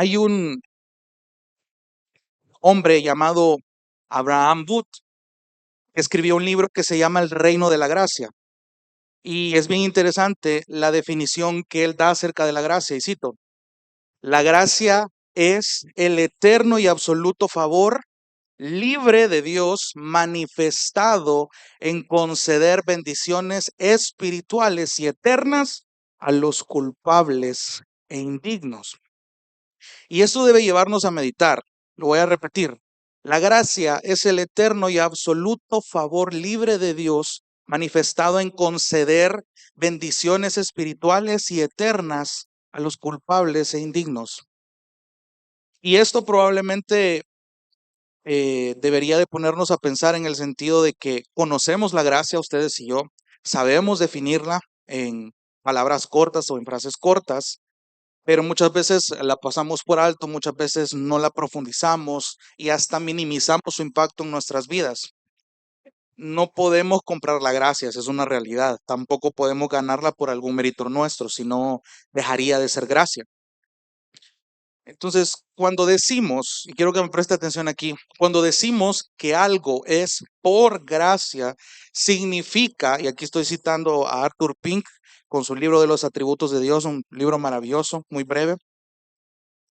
Hay un hombre llamado Abraham Booth que escribió un libro que se llama El Reino de la Gracia. Y es bien interesante la definición que él da acerca de la gracia. Y cito, la gracia es el eterno y absoluto favor libre de Dios manifestado en conceder bendiciones espirituales y eternas a los culpables e indignos. Y esto debe llevarnos a meditar. Lo voy a repetir. La gracia es el eterno y absoluto favor libre de Dios manifestado en conceder bendiciones espirituales y eternas a los culpables e indignos. Y esto probablemente debería de ponernos a pensar en el sentido de que conocemos la gracia, ustedes y yo, sabemos definirla en palabras cortas o en frases cortas, pero muchas veces la pasamos por alto, muchas veces no la profundizamos y hasta minimizamos su impacto en nuestras vidas. No podemos comprar la gracia, esa es una realidad. Tampoco podemos ganarla por algún mérito nuestro, si no dejaría de ser gracia. Entonces, cuando decimos, y quiero que me preste atención aquí, cuando decimos que algo es por gracia, significa, y aquí estoy citando a Arthur Pink con su libro de los atributos de Dios, un libro maravilloso, muy breve.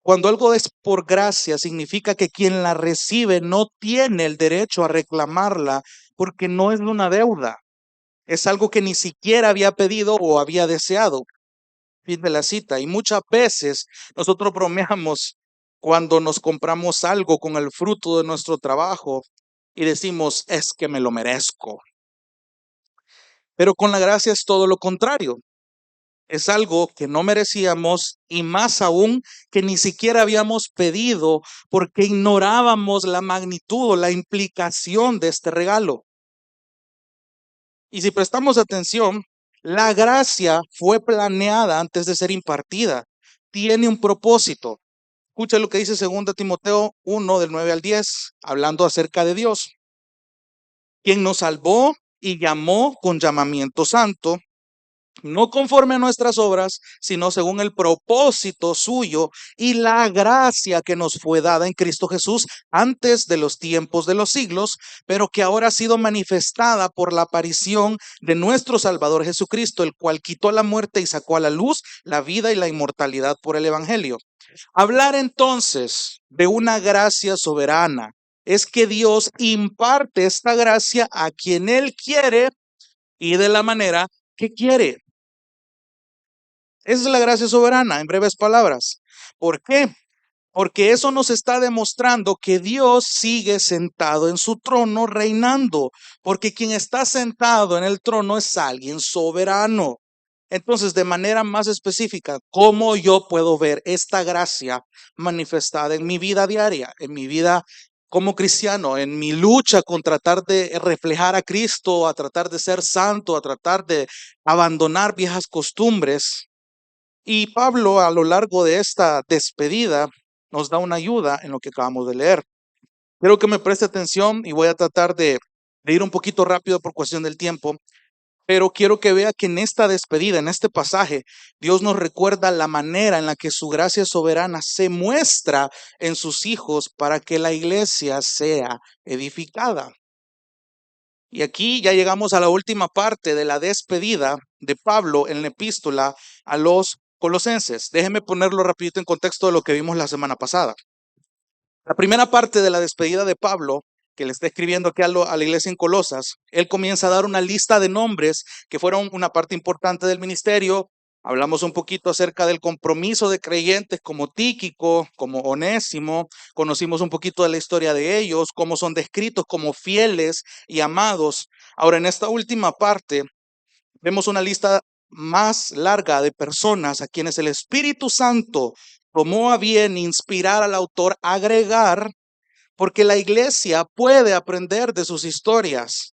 Cuando algo es por gracia, significa que quien la recibe no tiene el derecho a reclamarla porque no es una deuda. Es algo que ni siquiera había pedido o había deseado. Fin de la cita. Y muchas veces nosotros bromeamos cuando nos compramos algo con el fruto de nuestro trabajo y decimos, es que me lo merezco. Pero con la gracia es todo lo contrario. Es algo que no merecíamos y más aún que ni siquiera habíamos pedido porque ignorábamos la magnitud o la implicación de este regalo. Y si prestamos atención, la gracia fue planeada antes de ser impartida. Tiene un propósito. Escucha lo que dice 2 Timoteo 1 del 9 al 10, hablando acerca de Dios, quien nos salvó y llamó con llamamiento santo, no conforme a nuestras obras, sino según el propósito suyo y la gracia que nos fue dada en Cristo Jesús antes de los tiempos de los siglos, pero que ahora ha sido manifestada por la aparición de nuestro Salvador Jesucristo, el cual quitó la muerte y sacó a la luz la vida y la inmortalidad por el Evangelio. Hablar entonces de una gracia soberana es que Dios imparte esta gracia a quien Él quiere y de la manera que quiere. Esa es la gracia soberana, en breves palabras. ¿Por qué? Porque eso nos está demostrando que Dios sigue sentado en su trono reinando, porque quien está sentado en el trono es alguien soberano. Entonces, de manera más específica, ¿cómo yo puedo ver esta gracia manifestada en mi vida diaria, en mi vida como cristiano, en mi lucha con tratar de reflejar a Cristo, a tratar de ser santo, a tratar de abandonar viejas costumbres? Y Pablo, a lo largo de esta despedida, nos da una ayuda en lo que acabamos de leer. Quiero que me preste atención y voy a tratar de ir un poquito rápido por cuestión del tiempo, pero quiero que vea que en esta despedida, en este pasaje, Dios nos recuerda la manera en la que su gracia soberana se muestra en sus hijos para que la iglesia sea edificada. Y aquí ya llegamos a la última parte de la despedida de Pablo en la epístola a los Colosenses. Déjenme ponerlo rapidito en contexto de lo que vimos la semana pasada. La primera parte de la despedida de Pablo, que le está escribiendo aquí a la iglesia en Colosas, él comienza a dar una lista de nombres que fueron una parte importante del ministerio. Hablamos un poquito acerca del compromiso de creyentes como Tíquico, como Onésimo. Conocimos un poquito de la historia de ellos, cómo son descritos como fieles y amados. Ahora, en esta última parte, vemos una lista más larga de personas a quienes el Espíritu Santo tomó a bien inspirar al autor a agregar, porque la iglesia puede aprender de sus historias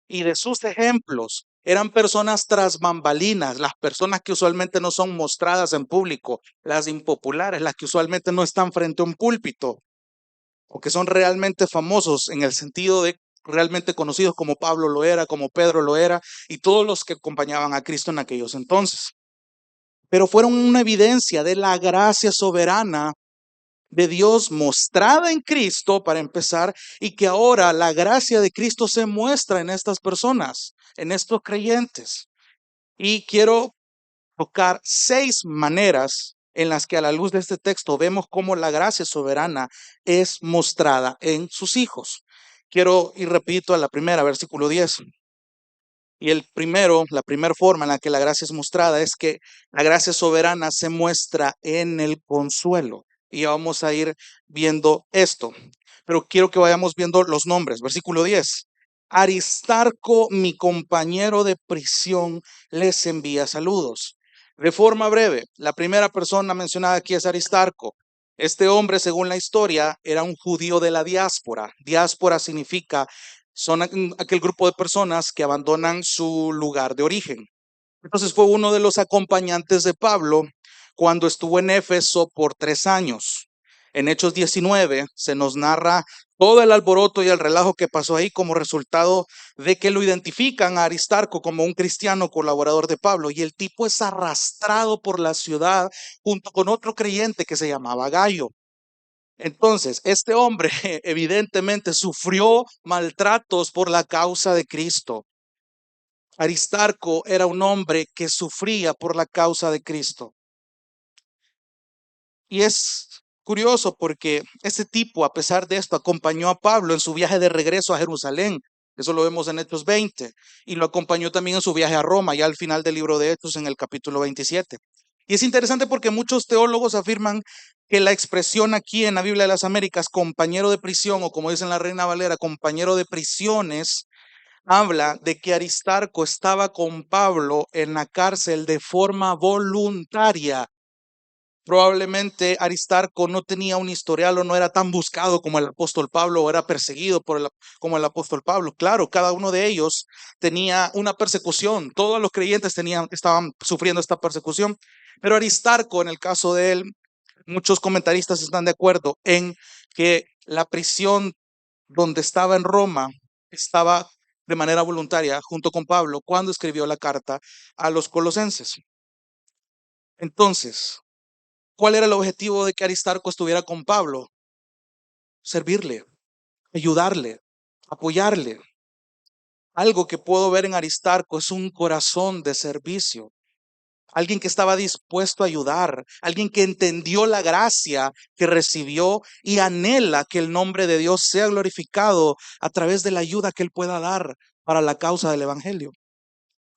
y de sus ejemplos. Eran personas tras bambalinas, las personas que usualmente no son mostradas en público, las impopulares, las que usualmente no están frente a un púlpito, o que son realmente famosos en el sentido de realmente conocidos como Pablo lo era, como Pedro lo era, y todos los que acompañaban a Cristo en aquellos entonces. Pero fueron una evidencia de la gracia soberana de Dios mostrada en Cristo, para empezar, y que ahora la gracia de Cristo se muestra en estas personas, en estos creyentes. Y quiero tocar 6 maneras en las que a la luz de este texto vemos cómo la gracia soberana es mostrada en sus hijos. Quiero ir repito a la primera, versículo 10. Y la primera forma en la que la gracia es mostrada es que la gracia soberana se muestra en el consuelo. Y ya vamos a ir viendo esto. Pero quiero que vayamos viendo los nombres. Versículo 10. Aristarco, mi compañero de prisión, les envía saludos. De forma breve, la primera persona mencionada aquí es Aristarco. Este hombre, según la historia, era un judío de la diáspora. Diáspora significa son aquel grupo de personas que abandonan su lugar de origen. Entonces fue uno de los acompañantes de Pablo cuando estuvo en Éfeso por 3 años. En Hechos 19 se nos narra todo el alboroto y el relajo que pasó ahí como resultado de que lo identifican a Aristarco como un cristiano colaborador de Pablo, y el tipo es arrastrado por la ciudad junto con otro creyente que se llamaba Gallo. Entonces, este hombre evidentemente sufrió maltratos por la causa de Cristo. Aristarco era un hombre que sufría por la causa de Cristo. Y es curioso porque este tipo, a pesar de esto, acompañó a Pablo en su viaje de regreso a Jerusalén. Eso lo vemos en Hechos 20. Y lo acompañó también en su viaje a Roma, ya al final del libro de Hechos, en el capítulo 27. Y es interesante porque muchos teólogos afirman que la expresión aquí en la Biblia de las Américas, compañero de prisión, o como dicen la Reina Valera, compañero de prisiones, habla de que Aristarco estaba con Pablo en la cárcel de forma voluntaria. Probablemente Aristarco no tenía un historial o no era tan buscado como el apóstol Pablo, o era perseguido como el apóstol Pablo. Claro, cada uno de ellos tenía una persecución. Todos los creyentes estaban sufriendo esta persecución. Pero Aristarco, en el caso de él, muchos comentaristas están de acuerdo en que la prisión donde estaba en Roma estaba de manera voluntaria junto con Pablo cuando escribió la carta a los colosenses. Entonces, ¿cuál era el objetivo de que Aristarco estuviera con Pablo? Servirle, ayudarle, apoyarle. Algo que puedo ver en Aristarco es un corazón de servicio. Alguien que estaba dispuesto a ayudar, alguien que entendió la gracia que recibió y anhela que el nombre de Dios sea glorificado a través de la ayuda que él pueda dar para la causa del evangelio.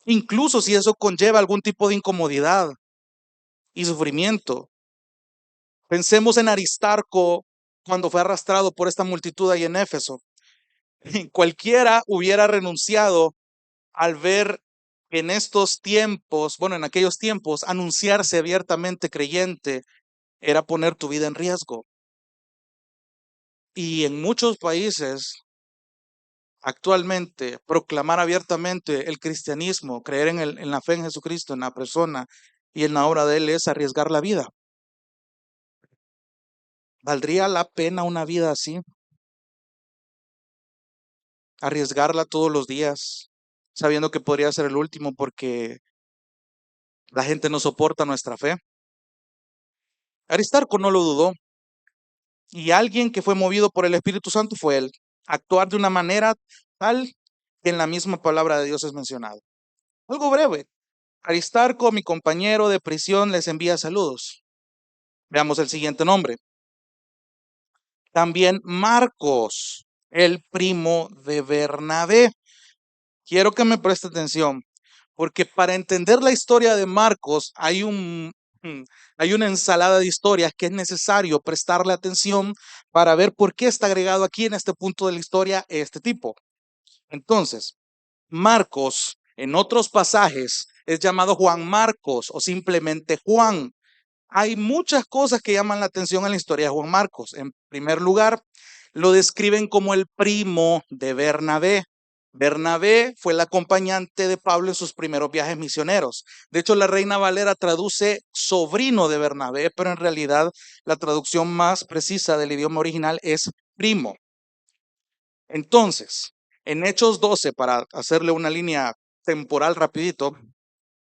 Incluso si eso conlleva algún tipo de incomodidad y sufrimiento. Pensemos en Aristarco cuando fue arrastrado por esta multitud ahí en Éfeso. Cualquiera hubiera renunciado al ver en estos tiempos, bueno, en aquellos tiempos, anunciarse abiertamente creyente era poner tu vida en riesgo. Y en muchos países, actualmente, proclamar abiertamente el cristianismo, creer en la fe en Jesucristo, en la persona y en la obra de Él, es arriesgar la vida. ¿Valdría la pena una vida así? Arriesgarla todos los días, sabiendo que podría ser el último porque la gente no soporta nuestra fe. Aristarco no lo dudó, y alguien que fue movido por el Espíritu Santo fue él. Actuar de una manera tal que en la misma palabra de Dios es mencionado. Algo breve. Aristarco, mi compañero de prisión, les envía saludos. Veamos el siguiente nombre. También Marcos, el primo de Bernabé. Quiero que me preste atención, porque para entender la historia de Marcos hay una ensalada de historias que es necesario prestarle atención para ver por qué está agregado aquí en este punto de la historia este tipo. Entonces, Marcos en otros pasajes es llamado Juan Marcos o simplemente Juan. Hay muchas cosas que llaman la atención en la historia de Juan Marcos. En primer lugar, lo describen como el primo de Bernabé. Bernabé fue el acompañante de Pablo en sus primeros viajes misioneros. De hecho, la Reina Valera traduce sobrino de Bernabé, pero en realidad la traducción más precisa del idioma original es primo. Entonces, en Hechos 12, para hacerle una línea temporal rapidito,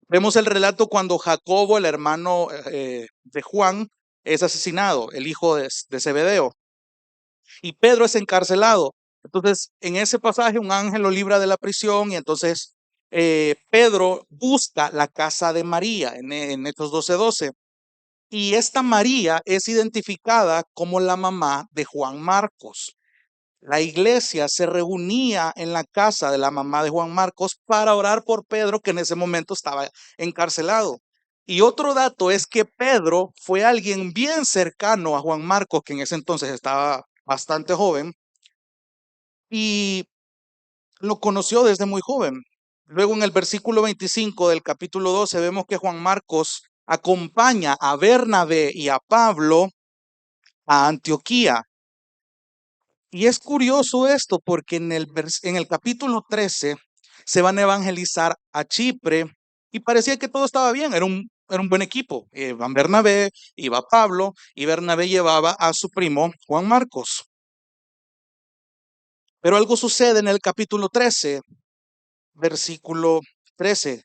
vemos el relato cuando Jacobo, el hermano de Juan, es asesinado, el hijo de Zebedeo, y Pedro es encarcelado. Entonces, en ese pasaje, un ángel lo libra de la prisión y entonces Pedro busca la casa de María en Hechos 12:12. Y esta María es identificada como la mamá de Juan Marcos. La iglesia se reunía en la casa de la mamá de Juan Marcos para orar por Pedro, que en ese momento estaba encarcelado. Y otro dato es que Pedro fue alguien bien cercano a Juan Marcos, que en ese entonces estaba bastante joven, y lo conoció desde muy joven. Luego en el versículo 25 del capítulo 12 vemos que Juan Marcos acompaña a Bernabé y a Pablo a Antioquía. Y es curioso esto porque en el capítulo 13 se van a evangelizar a Chipre y parecía que todo estaba bien, era un buen equipo. Van Bernabé, iba Pablo y Bernabé llevaba a su primo Juan Marcos. Pero algo sucede en el capítulo 13, versículo 13,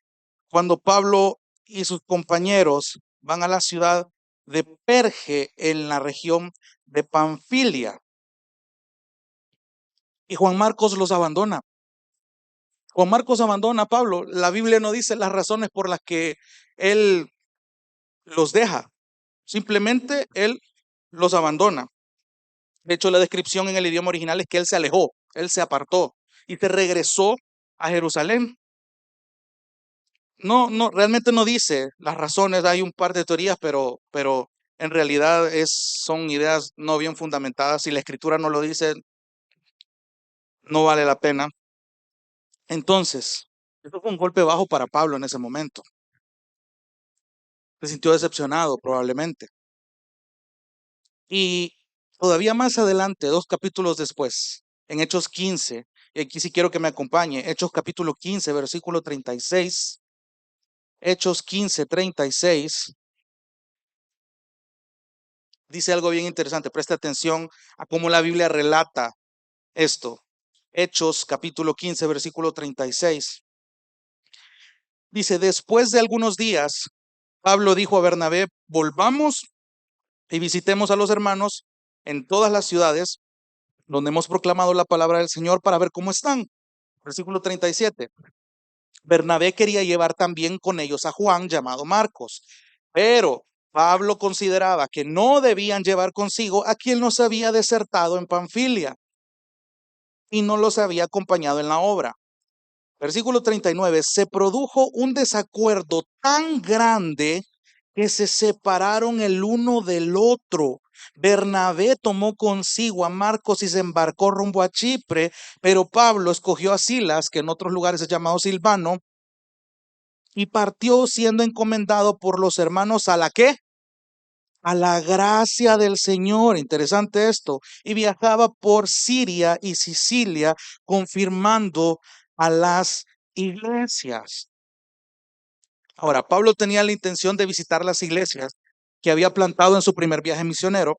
cuando Pablo y sus compañeros van a la ciudad de Perge en la región de Panfilia y Juan Marcos los abandona. Juan Marcos abandona a Pablo. La Biblia no dice las razones por las que él los deja. Simplemente él los abandona. De hecho, la descripción en el idioma original es que él se alejó, él se apartó y se regresó a Jerusalén. Realmente no dice las razones. Hay un par de teorías, pero en realidad son ideas no bien fundamentadas. Si la escritura no lo dice, no vale la pena. Entonces, eso fue un golpe bajo para Pablo en ese momento. Se sintió decepcionado probablemente. Y todavía más adelante, 2 capítulos después, en Hechos 15, y aquí sí quiero que me acompañe, Hechos capítulo 15, versículo 36, Hechos 15:36, dice algo bien interesante, presta atención a cómo la Biblia relata esto. Hechos capítulo 15, versículo 36. Dice, después de algunos días, Pablo dijo a Bernabé, volvamos y visitemos a los hermanos en todas las ciudades donde hemos proclamado la palabra del Señor para ver cómo están. Versículo 37. Bernabé quería llevar también con ellos a Juan, llamado Marcos, pero Pablo consideraba que no debían llevar consigo a quien los había desertado en Panfilia y no los había acompañado en la obra. Versículo 39, se produjo un desacuerdo tan grande que se separaron el uno del otro. Bernabé tomó consigo a Marcos y se embarcó rumbo a Chipre, pero Pablo escogió a Silas, que en otros lugares es llamado Silvano, y partió siendo encomendado por los hermanos a la ¿qué? A la gracia del Señor. Interesante esto. Y viajaba por Siria y Sicilia, confirmando a las iglesias. Ahora, Pablo tenía la intención de visitar las iglesias que había plantado en su primer viaje misionero,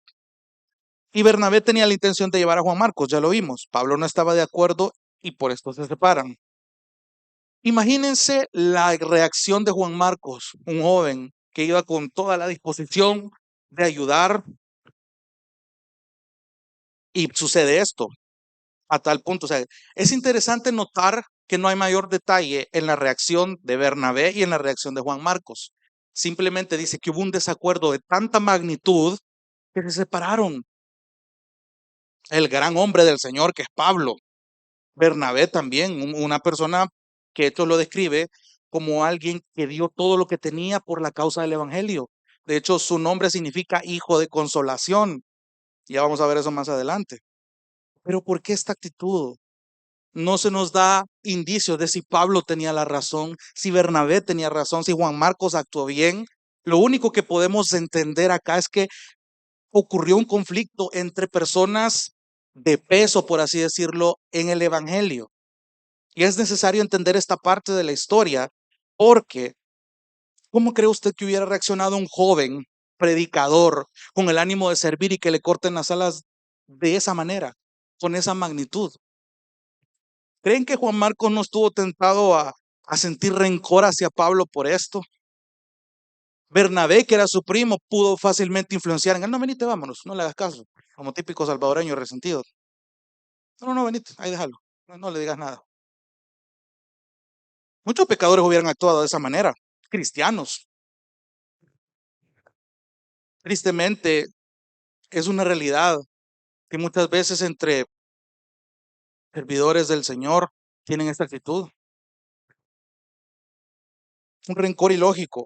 y Bernabé tenía la intención de llevar a Juan Marcos, ya lo vimos. Pablo no estaba de acuerdo y por esto se separan. Imagínense la reacción de Juan Marcos, un joven que iba con toda la disposición de ayudar, y sucede esto a tal punto. O sea, es interesante notar que no hay mayor detalle en la reacción de Bernabé y en la reacción de Juan Marcos. Simplemente dice que hubo un desacuerdo de tanta magnitud que se separaron. El gran hombre del Señor, que es Pablo, Bernabé también, una persona que esto lo describe como alguien que dio todo lo que tenía por la causa del evangelio. De hecho, su nombre significa hijo de consolación. Ya vamos a ver eso más adelante. Pero ¿por qué esta actitud? No se nos da indicios de si Pablo tenía la razón, si Bernabé tenía razón, si Juan Marcos actuó bien. Lo único que podemos entender acá es que ocurrió un conflicto entre personas de peso, por así decirlo, en el evangelio. Y es necesario entender esta parte de la historia porque, ¿cómo cree usted que hubiera reaccionado un joven predicador con el ánimo de servir y que le corten las alas de esa manera, con esa magnitud? ¿Creen que Juan Marcos no estuvo tentado a sentir rencor hacia Pablo por esto? Bernabé, que era su primo, pudo fácilmente influenciar en él. No, venite, vámonos, no le hagas caso. Como típico salvadoreño resentido. No, no, no, venite, ahí déjalo. No, no le digas nada. Muchos pecadores hubieran actuado de esa manera. Cristianos. Tristemente, es una realidad que muchas veces entre servidores del Señor tienen esta actitud. Un rencor ilógico.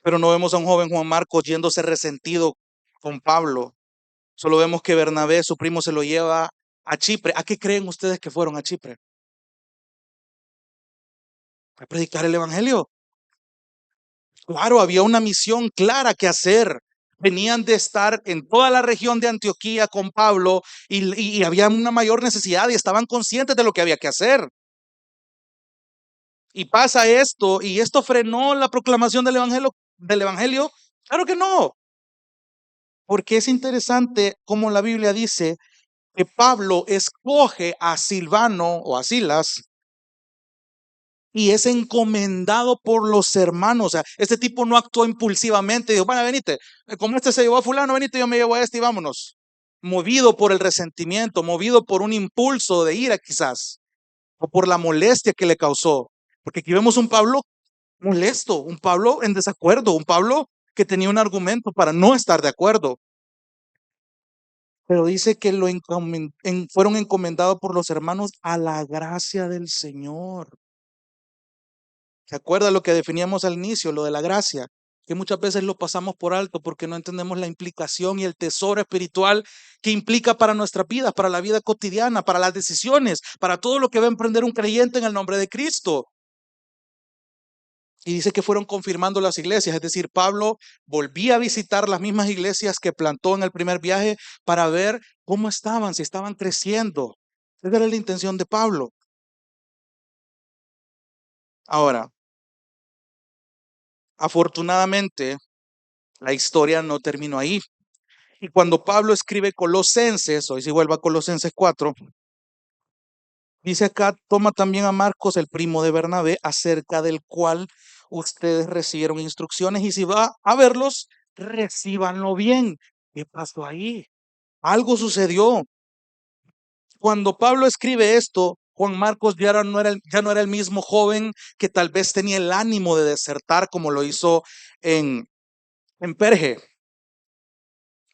Pero no vemos a un joven Juan Marcos yéndose resentido con Pablo. Solo vemos que Bernabé, su primo, se lo lleva a Chipre. ¿A qué creen ustedes que fueron a Chipre? A predicar el evangelio. Claro, había una misión clara que hacer. Venían de estar en toda la región de Antioquía con Pablo y había una mayor necesidad y estaban conscientes de lo que había que hacer. Y pasa esto, y esto frenó la proclamación del evangelio, del evangelio. Claro que no, porque es interesante como la Biblia dice que Pablo escoge a Silvano o a Silas y es encomendado por los hermanos. O sea, este tipo no actuó impulsivamente. Dijo, bueno, venite, como este se llevó a fulano, venite, yo me llevo a este y vámonos. Movido por el resentimiento, movido por un impulso de ira quizás, o por la molestia que le causó. Porque aquí vemos un Pablo molesto, un Pablo en desacuerdo, un Pablo que tenía un argumento para no estar de acuerdo. Pero dice que fueron encomendados por los hermanos a la gracia del Señor. ¿Se acuerda lo que definíamos al inicio, lo de la gracia? Que muchas veces lo pasamos por alto porque no entendemos la implicación y el tesoro espiritual que implica para nuestra vida, para la vida cotidiana, para las decisiones, para todo lo que va a emprender un creyente en el nombre de Cristo. Y dice que fueron confirmando las iglesias, es decir, Pablo volvía a visitar las mismas iglesias que plantó en el primer viaje para ver cómo estaban, si estaban creciendo. Esa era la intención de Pablo. Ahora, afortunadamente, la historia no terminó ahí. Y cuando Pablo escribe Colosenses, hoy si vuelva a Colosenses 4, dice acá, toma también a Marcos, el primo de Bernabé, acerca del cual ustedes recibieron instrucciones y si va a verlos, recíbanlo bien. ¿Qué pasó ahí? Algo sucedió. Cuando Pablo escribe esto, Juan Marcos ya no era el mismo joven que tal vez tenía el ánimo de desertar como lo hizo en, en Perge.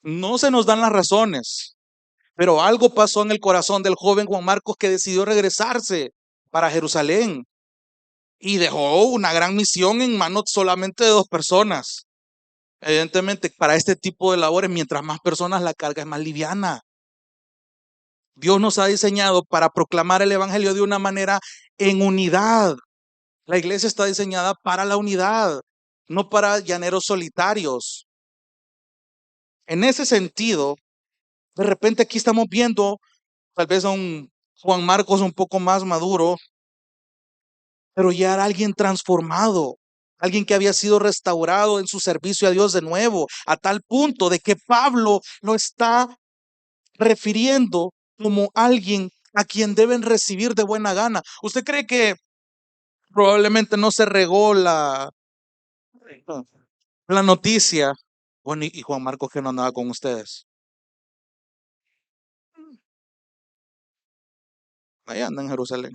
No se nos dan las razones. Pero algo pasó en el corazón del joven Juan Marcos que decidió regresarse para Jerusalén y dejó una gran misión en manos solamente de dos personas. Evidentemente, para este tipo de labores, mientras más personas, la carga es más liviana. Dios nos ha diseñado para proclamar el evangelio de una manera en unidad. La iglesia está diseñada para la unidad, no para llaneros solitarios. En ese sentido, de repente aquí estamos viendo tal vez a un Juan Marcos un poco más maduro, pero ya era alguien transformado, alguien que había sido restaurado en su servicio a Dios de nuevo, a tal punto de que Pablo lo está refiriendo como alguien a quien deben recibir de buena gana. ¿Usted cree que probablemente no se regó la noticia? Bueno, y Juan Marcos que no andaba con ustedes. Ahí anda en Jerusalén.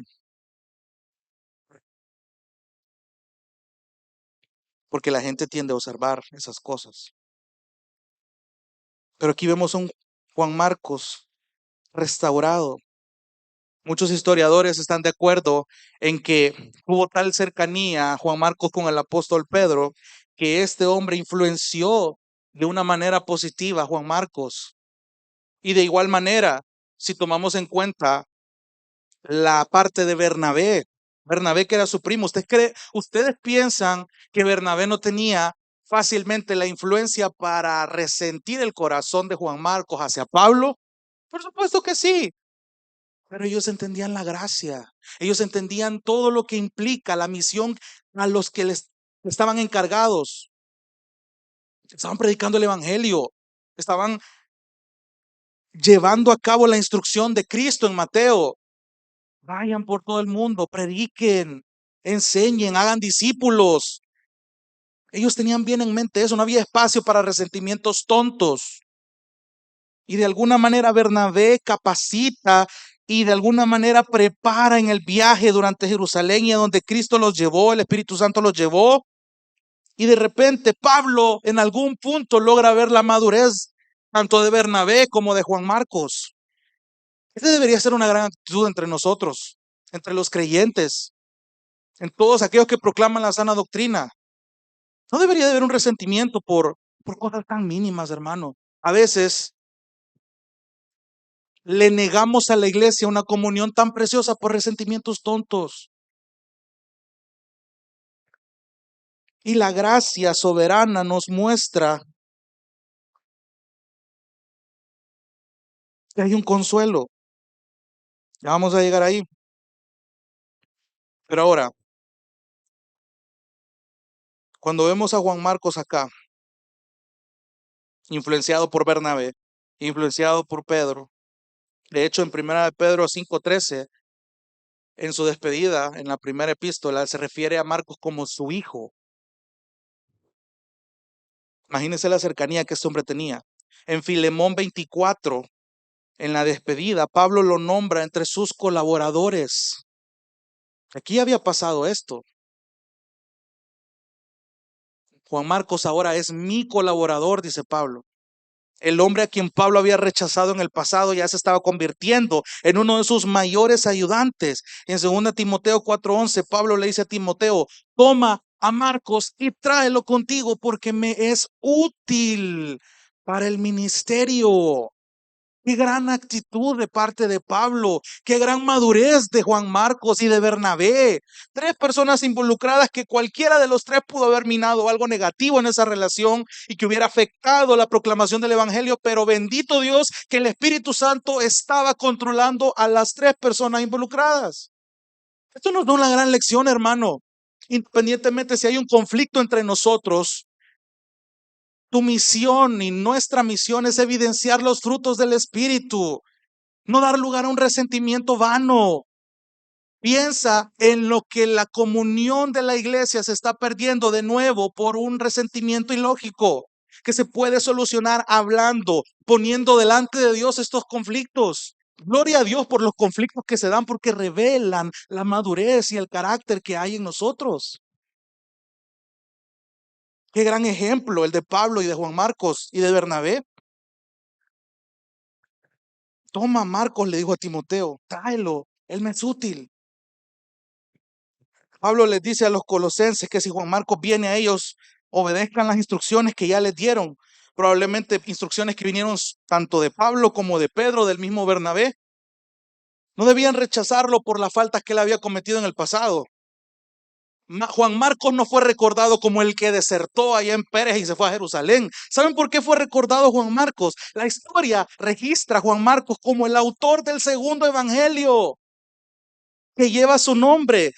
Porque la gente tiende a observar esas cosas. Pero aquí vemos a un Juan Marcos restaurado. Muchos historiadores están de acuerdo en que hubo tal cercanía Juan Marcos con el apóstol Pedro que este hombre influenció de una manera positiva a Juan Marcos. Y de igual manera, si tomamos en cuenta la parte de Bernabé, Bernabé que era su primo, ustedes piensan que Bernabé no tenía fácilmente la influencia para resentir el corazón de Juan Marcos hacia Pablo? Por supuesto que sí. Pero ellos entendían la gracia, ellos entendían todo lo que implica la misión a los que les estaban encargados. Estaban predicando el evangelio, estaban llevando a cabo la instrucción de Cristo en Mateo. Vayan por todo el mundo, prediquen, enseñen, hagan discípulos. Ellos tenían bien en mente eso, no había espacio para resentimientos tontos. Y de alguna manera Bernabé capacita y de alguna manera prepara en el viaje durante Jerusalén y a donde Cristo los llevó, el Espíritu Santo los llevó. Y de repente Pablo en algún punto logra ver la madurez tanto de Bernabé como de Juan Marcos. Esta debería ser una gran actitud entre nosotros, entre los creyentes, en todos aquellos que proclaman la sana doctrina. No debería de haber un resentimiento por cosas tan mínimas, hermano. A veces le negamos a la iglesia una comunión tan preciosa por resentimientos tontos. Y la gracia soberana nos muestra que hay un consuelo. Ya vamos a llegar ahí. Pero ahora, cuando vemos a Juan Marcos acá, influenciado por Bernabé, influenciado por Pedro, de hecho en primera de Pedro 5:13, en su despedida, en la primera epístola, se refiere a Marcos como su hijo. Imagínense la cercanía que este hombre tenía. En Filemón 24, en la despedida, Pablo lo nombra entre sus colaboradores. Aquí había pasado esto. Juan Marcos ahora es mi colaborador, dice Pablo. El hombre a quien Pablo había rechazado en el pasado ya se estaba convirtiendo en uno de sus mayores ayudantes. En 2 Timoteo 4:11, Pablo le dice a Timoteo, toma a Marcos y tráelo contigo porque me es útil para el ministerio. Qué gran actitud de parte de Pablo, qué gran madurez de Juan Marcos y de Bernabé. Tres personas involucradas que cualquiera de los tres pudo haber minado algo negativo en esa relación y que hubiera afectado la proclamación del evangelio, pero bendito Dios que el Espíritu Santo estaba controlando a las tres personas involucradas. Esto nos da una gran lección, hermano. Independientemente si hay un conflicto entre nosotros, tu misión y nuestra misión es evidenciar los frutos del Espíritu, no dar lugar a un resentimiento vano. Piensa en lo que la comunión de la iglesia se está perdiendo de nuevo por un resentimiento ilógico, que se puede solucionar hablando, poniendo delante de Dios estos conflictos. Gloria a Dios por los conflictos que se dan porque revelan la madurez y el carácter que hay en nosotros. Qué gran ejemplo el de Pablo y de Juan Marcos y de Bernabé. Toma, Marcos, le dijo a Timoteo, tráelo, él me es útil. Pablo les dice a los colosenses que si Juan Marcos viene a ellos, obedezcan las instrucciones que ya les dieron. Probablemente instrucciones que vinieron tanto de Pablo como de Pedro, del mismo Bernabé. No debían rechazarlo por las faltas que él había cometido en el pasado. Juan Marcos no fue recordado como el que desertó allá en Pérez y se fue a Jerusalén. ¿Saben por qué fue recordado Juan Marcos? La historia registra a Juan Marcos como el autor del segundo evangelio que lleva su nombre.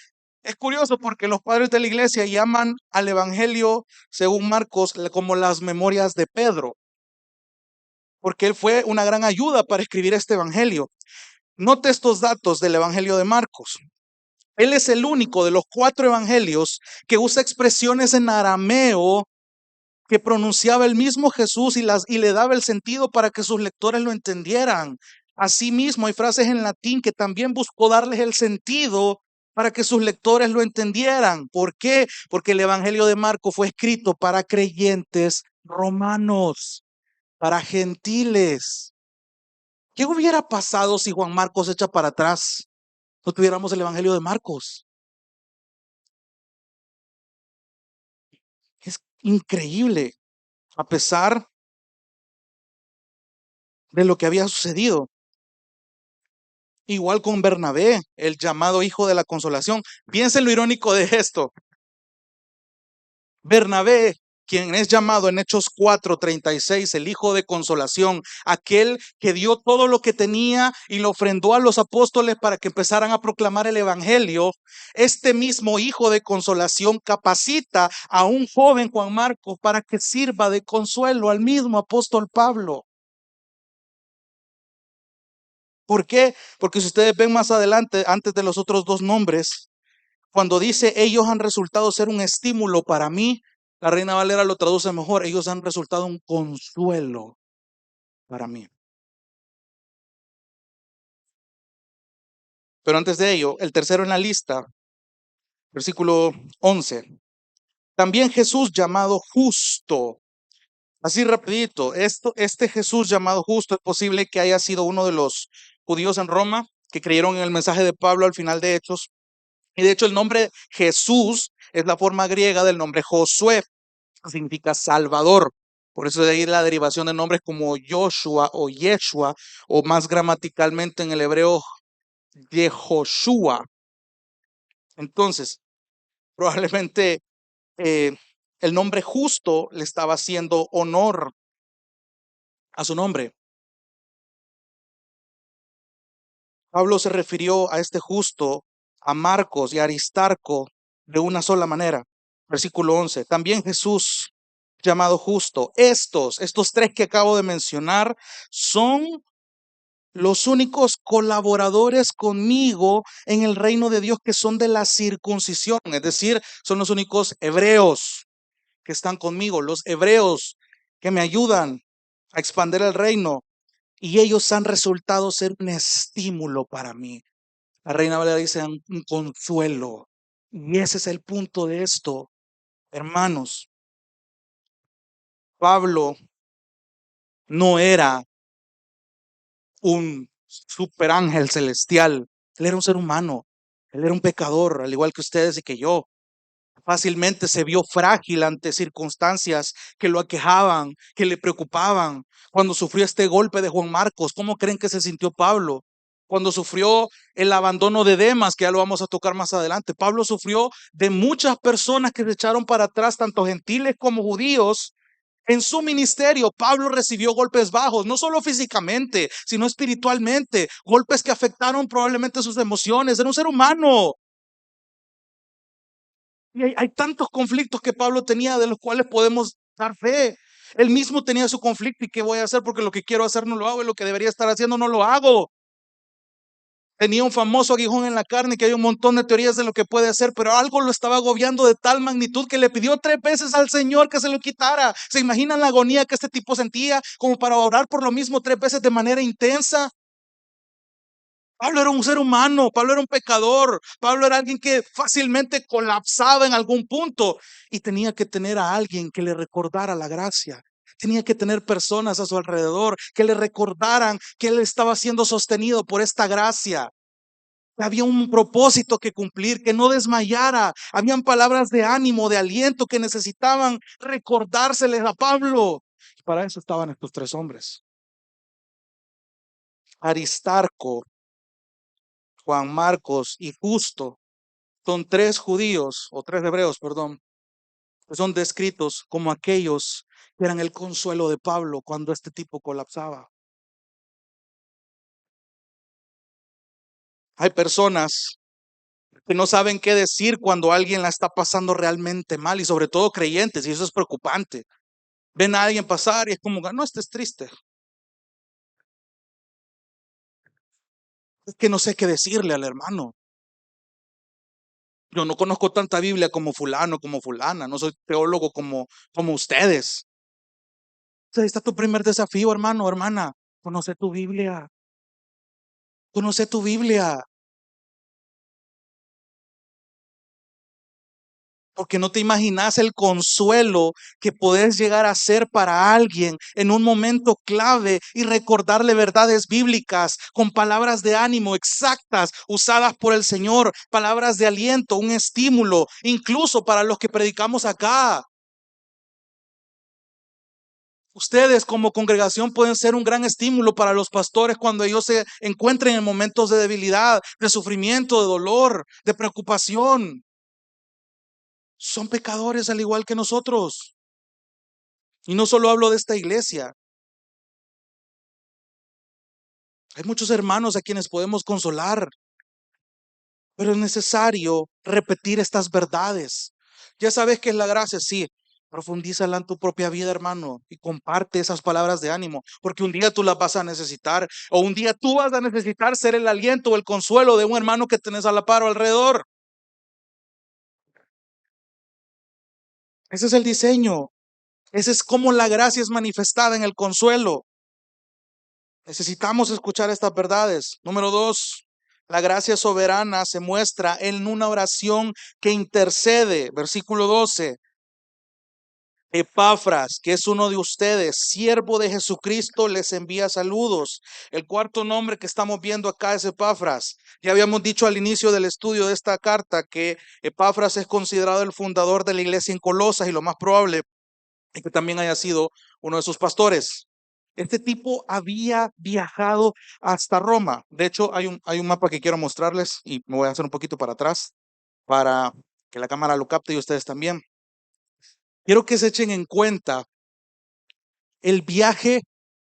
Es curioso porque los padres de la iglesia llaman al evangelio, según Marcos, como las memorias de Pedro, porque él fue una gran ayuda para escribir este evangelio. Note estos datos del evangelio de Marcos. Él es el único de los 4 evangelios que usa expresiones en arameo que pronunciaba el mismo Jesús y le daba el sentido para que sus lectores lo entendieran. Asimismo, hay frases en latín que también buscó darles el sentido para que sus lectores lo entendieran. ¿Por qué? Porque el Evangelio de Marcos fue escrito para creyentes romanos, para gentiles. ¿Qué hubiera pasado si Juan Marcos echa para atrás? No tuviéramos el Evangelio de Marcos. Es increíble, a pesar de lo que había sucedido. Igual con Bernabé, el llamado hijo de la consolación. Piensen lo irónico de esto. Bernabé, quien es llamado en Hechos 4:36, el hijo de consolación, aquel que dio todo lo que tenía y lo ofrendó a los apóstoles para que empezaran a proclamar el evangelio, este mismo hijo de consolación capacita a un joven Juan Marcos para que sirva de consuelo al mismo apóstol Pablo. ¿Por qué? Porque si ustedes ven más adelante, antes de los otros 2 nombres, cuando dice ellos han resultado ser un estímulo para mí, La Reina Valera lo traduce mejor. Ellos han resultado un consuelo para mí. Pero antes de ello, el tercero en la lista, versículo 11. También Jesús llamado justo. Así rapidito, este Jesús llamado justo es posible que haya sido uno de los judíos en Roma que creyeron en el mensaje de Pablo al final de Hechos. Y de hecho el nombre Jesús es la forma griega del nombre Josué, que significa Salvador. Por eso de ahí la derivación de nombres como Joshua o Yeshua, o más gramaticalmente en el hebreo, Yehoshua. Entonces, probablemente eh, el nombre justo le estaba haciendo honor a su nombre. Pablo se refirió a este justo, a Marcos y a Aristarco de una sola manera. Versículo 11. También Jesús, llamado justo. Estos tres que acabo de mencionar, son los únicos colaboradores conmigo en el reino de Dios que son de la circuncisión. Es decir, son los únicos hebreos que están conmigo, los hebreos que me ayudan a expandir el reino. Y ellos han resultado ser un estímulo para mí. La Reina Valera dice un consuelo. Y ese es el punto de esto, hermanos. Pablo no era un superángel celestial. Él era un ser humano. Él era un pecador, al igual que ustedes y que yo. Fácilmente se vio frágil ante circunstancias que lo aquejaban, que le preocupaban. Cuando sufrió este golpe de Juan Marcos, ¿cómo creen que se sintió Pablo? Cuando sufrió el abandono de Demas, que ya lo vamos a tocar más adelante, Pablo sufrió de muchas personas que se echaron para atrás, tanto gentiles como judíos. En su ministerio, Pablo recibió golpes bajos, no solo físicamente, sino espiritualmente, golpes que afectaron probablemente sus emociones. Era un ser humano. Y hay tantos conflictos que Pablo tenía de los cuales podemos dar fe. Él mismo tenía su conflicto y qué voy a hacer porque lo que quiero hacer no lo hago y lo que debería estar haciendo no lo hago. Tenía un famoso aguijón en la carne que hay un montón de teorías de lo que puede hacer, pero algo lo estaba agobiando de tal magnitud que le pidió 3 veces al Señor que se lo quitara. ¿Se imaginan la agonía que este tipo sentía como para orar por lo mismo 3 veces de manera intensa? Pablo era un ser humano, Pablo era un pecador, Pablo era alguien que fácilmente colapsaba en algún punto y tenía que tener a alguien que le recordara la gracia. Tenía que tener personas a su alrededor que le recordaran que él estaba siendo sostenido por esta gracia. Había un propósito que cumplir, que no desmayara. Habían palabras de ánimo, de aliento que necesitaban recordárseles a Pablo. Y para eso estaban estos 3 hombres. Aristarco, Juan Marcos y Justo son 3 judíos, o 3 hebreos, perdón, que son descritos como aquellos que eran el consuelo de Pablo cuando este tipo colapsaba. Hay personas que no saben qué decir cuando alguien la está pasando realmente mal y sobre todo creyentes, y eso es preocupante. Ven a alguien pasar y es como, no estés triste. Es que no sé qué decirle al hermano. Yo no conozco tanta Biblia como fulano, como fulana. No soy teólogo como ustedes. Ahí está tu primer desafío, hermano, hermana. Conoce tu Biblia. Conoce tu Biblia. Porque no te imaginas el consuelo que puedes llegar a ser para alguien en un momento clave y recordarle verdades bíblicas con palabras de ánimo exactas usadas por el Señor, palabras de aliento, un estímulo, incluso para los que predicamos acá. Ustedes como congregación pueden ser un gran estímulo para los pastores cuando ellos se encuentren en momentos de debilidad, de sufrimiento, de dolor, de preocupación. Son pecadores al igual que nosotros. Y no solo hablo de esta iglesia. Hay muchos hermanos a quienes podemos consolar, pero es necesario repetir estas verdades. Ya sabes que es la gracia, sí. Profundízala en tu propia vida, hermano, y comparte esas palabras de ánimo, porque un día tú las vas a necesitar, o un día tú vas a necesitar ser el aliento o el consuelo de un hermano que tenés a la par o alrededor. Ese es el diseño. Ese es cómo la gracia es manifestada en el consuelo. Necesitamos escuchar estas verdades. Número dos, la gracia soberana se muestra en una oración que intercede. Versículo 12. Epafras, que es uno de ustedes, siervo de Jesucristo, les envía saludos. El cuarto nombre que estamos viendo acá es Epafras. Ya habíamos dicho al inicio del estudio de esta carta que Epafras es considerado el fundador de la iglesia en Colosas y lo más probable es que también haya sido uno de sus pastores. Este tipo había viajado hasta Roma. De hecho, hay un mapa que quiero mostrarles y me voy a hacer un poquito para atrás para que la cámara lo capte y ustedes también. Quiero que se echen en cuenta el viaje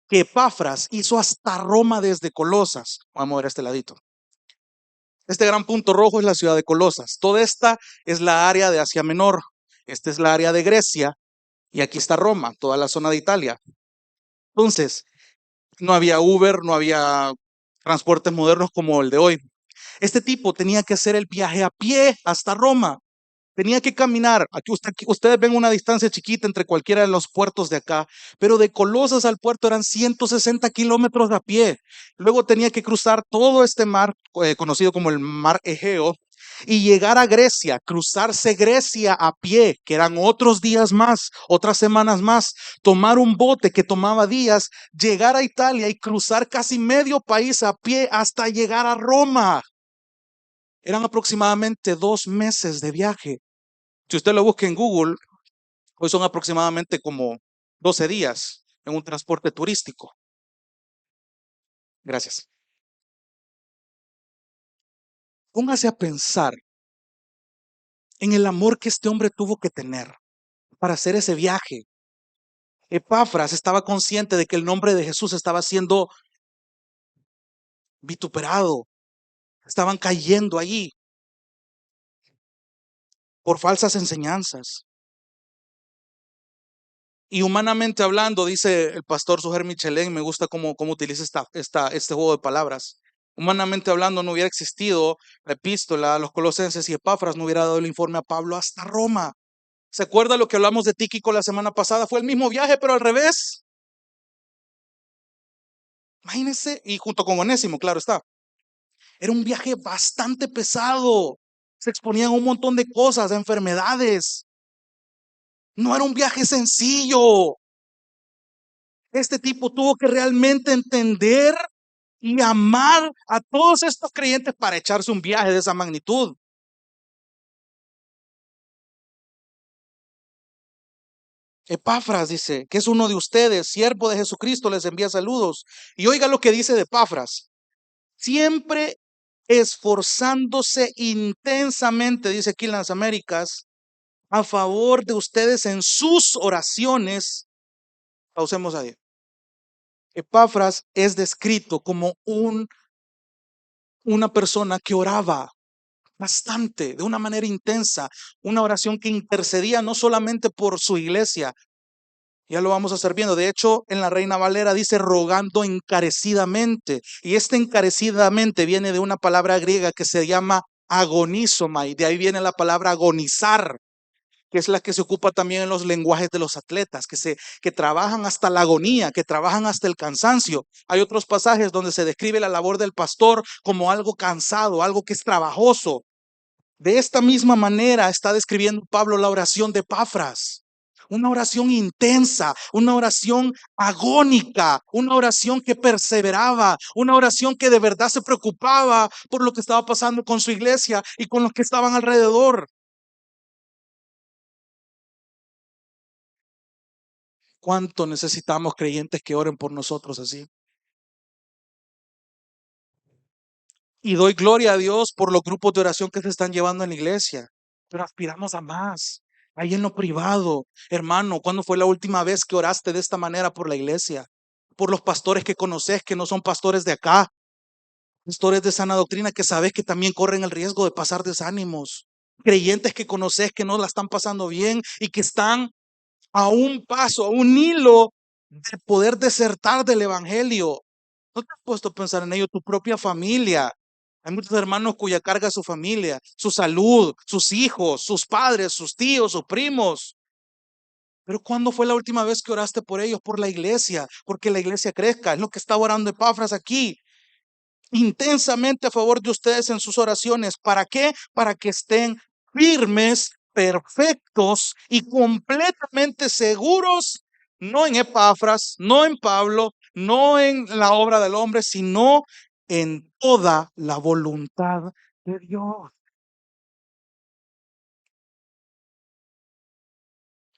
que Epafras hizo hasta Roma desde Colosas. Vamos a ver este ladito. Este gran punto rojo es la ciudad de Colosas. Toda esta es la área de Asia Menor. Esta es la área de Grecia y aquí está Roma, toda la zona de Italia. Entonces, no había Uber, no había transportes modernos como el de hoy. Este tipo tenía que hacer el viaje a pie hasta Roma. Tenía que caminar. Aquí ustedes ven una distancia chiquita entre cualquiera de los puertos de acá, pero de Colosas al puerto eran 160 kilómetros a pie. Luego tenía que cruzar todo este mar, conocido como el mar Egeo, y llegar a Grecia, cruzarse Grecia a pie, que eran otros días más, otras semanas más, tomar un bote que tomaba días, llegar a Italia y cruzar casi medio país a pie hasta llegar a Roma. Eran aproximadamente 2 meses de viaje. Si usted lo busca en Google, hoy son aproximadamente como 12 días en un transporte turístico. Gracias. Póngase a pensar en el amor que este hombre tuvo que tener para hacer ese viaje. Epafras estaba consciente de que el nombre de Jesús estaba siendo vituperado, estaban cayendo allí por falsas enseñanzas. Y humanamente hablando, dice el pastor Suher Michelén, me gusta cómo utiliza este juego de palabras. Humanamente hablando, no hubiera existido la epístola a los Colosenses y Epafras no hubiera dado el informe a Pablo hasta Roma. ¿Se acuerda lo que hablamos de Tíquico la semana pasada? Fue el mismo viaje, pero al revés. Imagínense, y junto con Onésimo, claro está. Era un viaje bastante pesado. Se exponían a un montón de cosas, a enfermedades. No era un viaje sencillo. Este tipo tuvo que realmente entender y amar a todos estos creyentes para echarse un viaje de esa magnitud. Epafras dice que es uno de ustedes, siervo de Jesucristo, les envía saludos. Y oiga lo que dice de Epafras. Siempre esforzándose intensamente, dice aquí en las Américas, a favor de ustedes en sus oraciones. Pausemos ahí. Epafras es descrito como una persona que oraba bastante, de una manera intensa, una oración que intercedía no solamente por su iglesia, ya lo vamos a estar viendo. De hecho, en la Reina Valera dice rogando encarecidamente, y este encarecidamente viene de una palabra griega que se llama agonizoma, y de ahí viene la palabra agonizar, que es la que se ocupa también en los lenguajes de los atletas, que trabajan hasta la agonía, que trabajan hasta el cansancio. Hay otros pasajes donde se describe la labor del pastor como algo cansado, algo que es trabajoso. De esta misma manera está describiendo Pablo la oración de Epafras. Una oración intensa, una oración agónica, una oración que perseveraba, una oración que de verdad se preocupaba por lo que estaba pasando con su iglesia y con los que estaban alrededor. ¿Cuánto necesitamos creyentes que oren por nosotros así? Y doy gloria a Dios por los grupos de oración que se están llevando en la iglesia, pero aspiramos a más. Ahí en lo privado, hermano, ¿cuándo fue la última vez que oraste de esta manera por la iglesia? Por los pastores que conoces que no son pastores de acá, pastores de sana doctrina que sabes que también corren el riesgo de pasar desánimos, creyentes que conoces que no la están pasando bien y que están a un paso, a un hilo de poder desertar del evangelio. ¿No te has puesto a pensar en ello, tu propia familia? Hay muchos hermanos cuya carga es su familia, su salud, sus hijos, sus padres, sus tíos, sus primos. Pero ¿cuándo fue la última vez que oraste por ellos? Por la iglesia, porque la iglesia crezca. Es lo que está orando Epafras aquí. Intensamente a favor de ustedes en sus oraciones. ¿Para qué? Para que estén firmes, perfectos y completamente seguros, no en Epafras, no en Pablo, no en la obra del hombre, sino en toda la voluntad de Dios.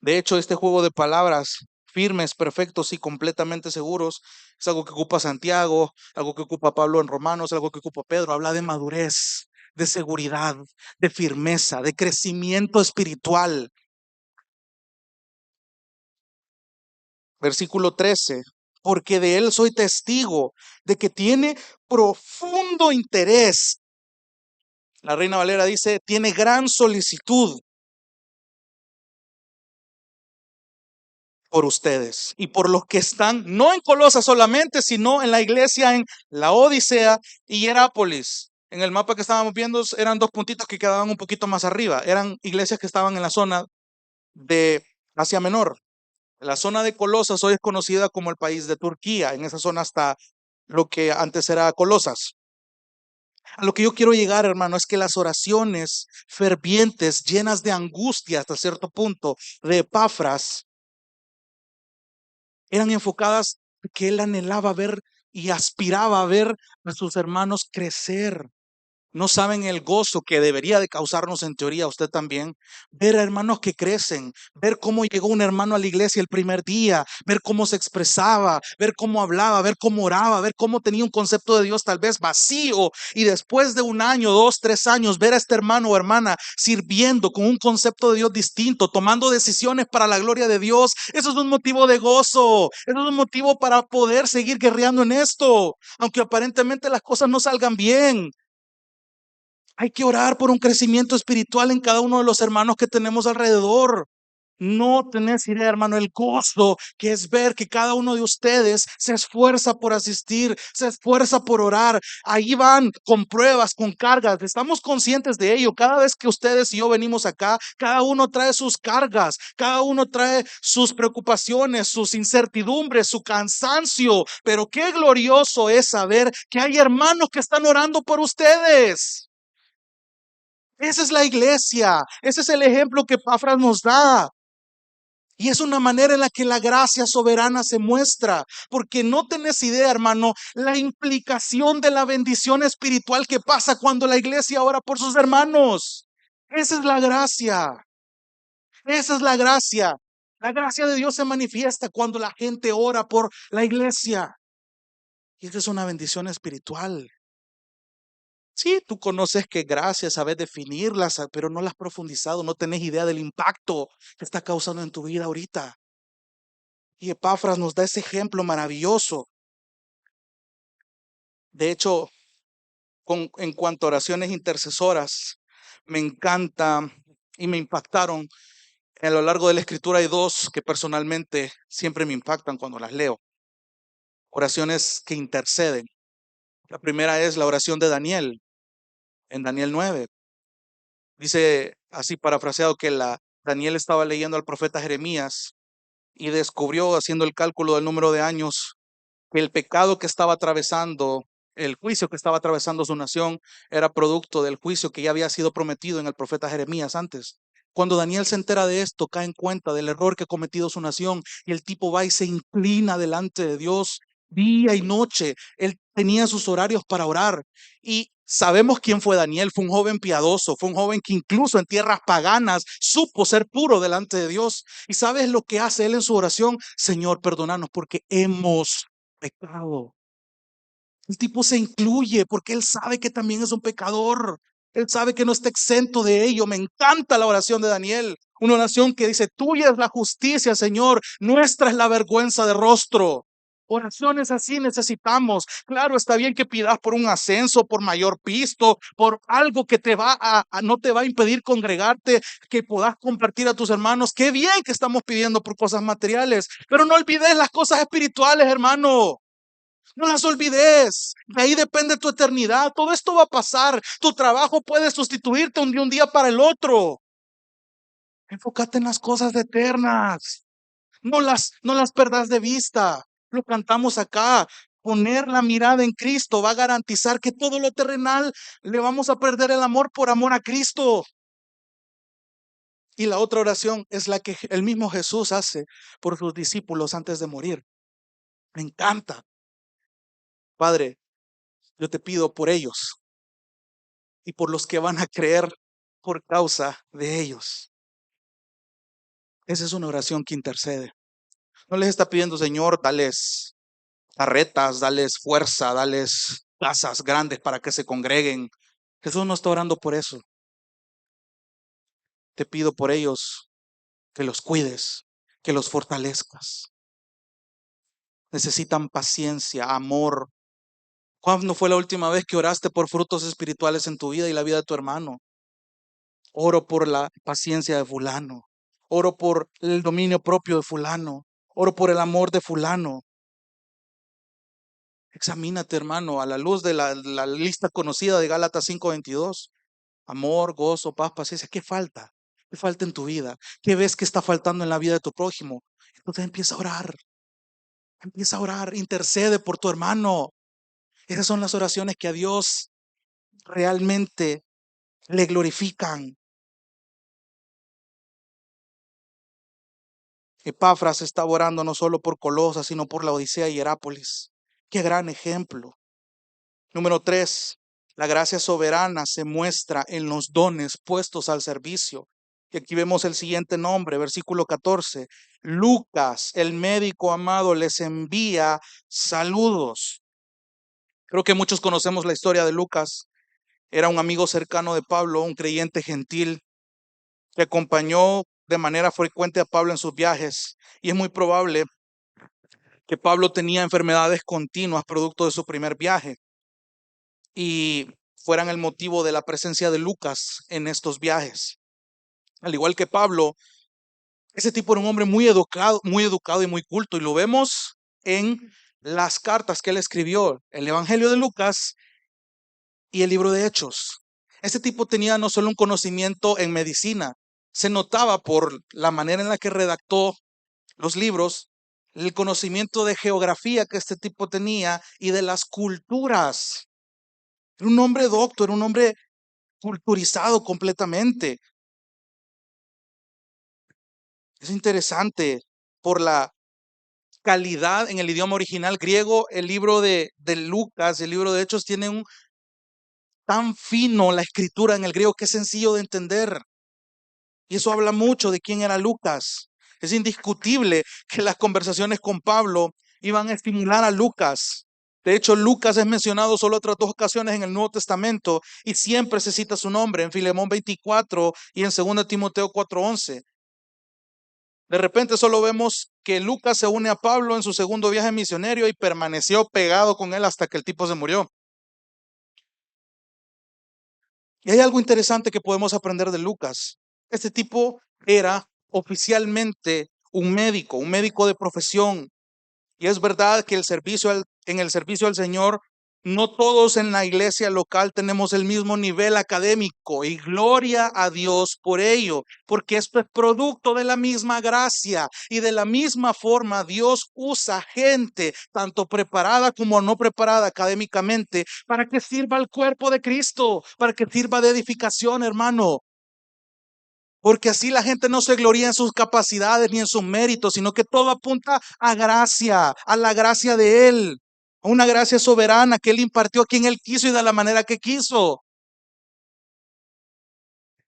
De hecho, este juego de palabras, firmes, perfectos y completamente seguros, es algo que ocupa Santiago, algo que ocupa Pablo en Romanos, algo que ocupa Pedro. Habla de madurez, de seguridad, de firmeza, de crecimiento espiritual. Versículo 13, porque de él soy testigo de que tiene profundo interés. La Reina Valera dice, tiene gran solicitud por ustedes y por los que están, no en Colosas solamente, sino en la iglesia en la Odisea y Hierápolis. En el mapa que estábamos viendo eran dos puntitos que quedaban un poquito más arriba. Eran iglesias que estaban en la zona de Asia Menor. La zona de Colosas hoy es conocida como el país de Turquía. En esa zona está lo que antes era Colosas. A lo que yo quiero llegar, hermano, es que las oraciones fervientes, llenas de angustia hasta cierto punto, de Epafras, eran enfocadas que él anhelaba ver y aspiraba a ver a sus hermanos crecer. No saben el gozo que debería de causarnos en teoría, usted también, ver a hermanos que crecen, ver cómo llegó un hermano a la iglesia el primer día, ver cómo se expresaba, ver cómo hablaba, ver cómo oraba, ver cómo tenía un concepto de Dios tal vez vacío y después de un año, 2, 3 años, ver a este hermano o hermana sirviendo con un concepto de Dios distinto, tomando decisiones para la gloria de Dios. Eso es un motivo de gozo, eso es un motivo para poder seguir guerreando en esto, aunque aparentemente las cosas no salgan bien. Hay que orar por un crecimiento espiritual en cada uno de los hermanos que tenemos alrededor. No tenés idea, hermano, el gozo que es ver que cada uno de ustedes se esfuerza por asistir, se esfuerza por orar. Ahí van con pruebas, con cargas. Estamos conscientes de ello. Cada vez que ustedes y yo venimos acá, cada uno trae sus cargas, cada uno trae sus preocupaciones, sus incertidumbres, su cansancio. Pero qué glorioso es saber que hay hermanos que están orando por ustedes. Esa es la iglesia. Ese es el ejemplo que Epafras nos da. Y es una manera en la que la gracia soberana se muestra, porque no tenés idea, hermano, la implicación de la bendición espiritual que pasa cuando la iglesia ora por sus hermanos. Esa es la gracia, esa es la gracia. La gracia de Dios se manifiesta cuando la gente ora por la iglesia. Y esa es una bendición espiritual. Sí, tú conoces que gracias, sabes definirlas, pero no las has profundizado, no tenés idea del impacto que está causando en tu vida ahorita. Y Epafras nos da ese ejemplo maravilloso. De hecho, en cuanto a oraciones intercesoras, me encanta y me impactaron. A lo largo de la escritura hay dos que personalmente siempre me impactan cuando las leo. Oraciones que interceden. La primera es la oración de Daniel, en Daniel 9. Dice así parafraseado que Daniel estaba leyendo al profeta Jeremías y descubrió, haciendo el cálculo del número de años, que el pecado que estaba atravesando, el juicio que estaba atravesando su nación, era producto del juicio que ya había sido prometido en el profeta Jeremías antes. Cuando Daniel se entera de esto, cae en cuenta del error que ha cometido su nación y el tipo va y se inclina delante de Dios día y noche. Él tenía sus horarios para orar y sabemos quién fue Daniel. Fue un joven piadoso, fue un joven que incluso en tierras paganas supo ser puro delante de Dios. ¿Y sabes lo que hace él en su oración? Señor, perdónanos porque hemos pecado. El tipo se incluye porque él sabe que también es un pecador. Él sabe que no está exento de ello. Me encanta la oración de Daniel. Una oración que dice, tuya es la justicia, Señor, nuestra es la vergüenza de rostro. Oraciones así necesitamos. Claro, está bien que pidas por un ascenso, por mayor pisto, por algo que te va no te va a impedir congregarte, que puedas compartir a tus hermanos. Qué bien que estamos pidiendo por cosas materiales, pero no olvides las cosas espirituales, hermano. No las olvides. De ahí depende tu eternidad. Todo esto va a pasar. Tu trabajo puede sustituirte de un día para el otro. Enfócate en las cosas eternas. No las perdas de vista. Lo cantamos acá. Poner la mirada en Cristo va a garantizar que todo lo terrenal le vamos a perder el amor por amor a Cristo. Y la otra oración es la que el mismo Jesús hace por sus discípulos antes de morir. Me encanta. Padre, yo te pido por ellos y por los que van a creer por causa de ellos. Esa es una oración que intercede. No les está pidiendo, Señor, dales carretas, dales fuerza, dales casas grandes para que se congreguen. Jesús no está orando por eso. Te pido por ellos que los cuides, que los fortalezcas. Necesitan paciencia, amor. ¿Cuándo fue la última vez que oraste por frutos espirituales en tu vida y la vida de tu hermano? Oro por la paciencia de fulano. Oro por el dominio propio de fulano. Oro por el amor de fulano. Examínate, hermano, a la luz de la lista conocida de Gálatas 5:22. Amor, gozo, paz, paciencia. ¿Qué falta? ¿Qué falta en tu vida? ¿Qué ves que está faltando en la vida de tu prójimo? Entonces empieza a orar. Empieza a orar. Intercede por tu hermano. Esas son las oraciones que a Dios realmente le glorifican. Epafras estaba orando no solo por Colosas, sino por la Odisea y Hierápolis. Qué gran ejemplo. Número 3, la gracia soberana se muestra en los dones puestos al servicio. Y aquí vemos el siguiente nombre, versículo 14. Lucas, el médico amado, les envía saludos. Creo que muchos conocemos la historia de Lucas. Era un amigo cercano de Pablo, un creyente gentil que acompañó de manera frecuente a Pablo en sus viajes. Y es muy probable que Pablo tenía enfermedades continuas producto de su primer viaje y fueran el motivo de la presencia de Lucas en estos viajes. Al igual que Pablo, ese tipo era un hombre muy educado y muy culto, y lo vemos en las cartas que él escribió, el Evangelio de Lucas y el libro de Hechos. Este tipo tenía no solo un conocimiento en medicina, se notaba por la manera en la que redactó los libros, el conocimiento de geografía que este tipo tenía y de las culturas. Era un hombre docto, era un hombre culturizado completamente. Es interesante por la calidad en el idioma original griego. El libro de Lucas, el libro de Hechos, tiene un tan fino la escritura en el griego que es sencillo de entender. Y eso habla mucho de quién era Lucas. Es indiscutible que las conversaciones con Pablo iban a estimular a Lucas. De hecho, Lucas es mencionado solo otras 2 ocasiones en el Nuevo Testamento y siempre se cita su nombre, en Filemón 24 y en 2 Timoteo 4:11. De repente solo vemos que Lucas se une a Pablo en su segundo viaje misionero y permaneció pegado con él hasta que el tipo se murió. Y hay algo interesante que podemos aprender de Lucas. Este tipo era oficialmente un médico de profesión. Y es verdad que en el servicio al Señor, no todos en la iglesia local tenemos el mismo nivel académico, y gloria a Dios por ello, porque esto es producto de la misma gracia, y de la misma forma Dios usa gente, tanto preparada como no preparada académicamente, para que sirva al cuerpo de Cristo, para que sirva de edificación, hermano. Porque así la gente no se gloría en sus capacidades ni en sus méritos, sino que todo apunta a gracia, a la gracia de Él, a una gracia soberana que Él impartió a quien Él quiso y de la manera que quiso.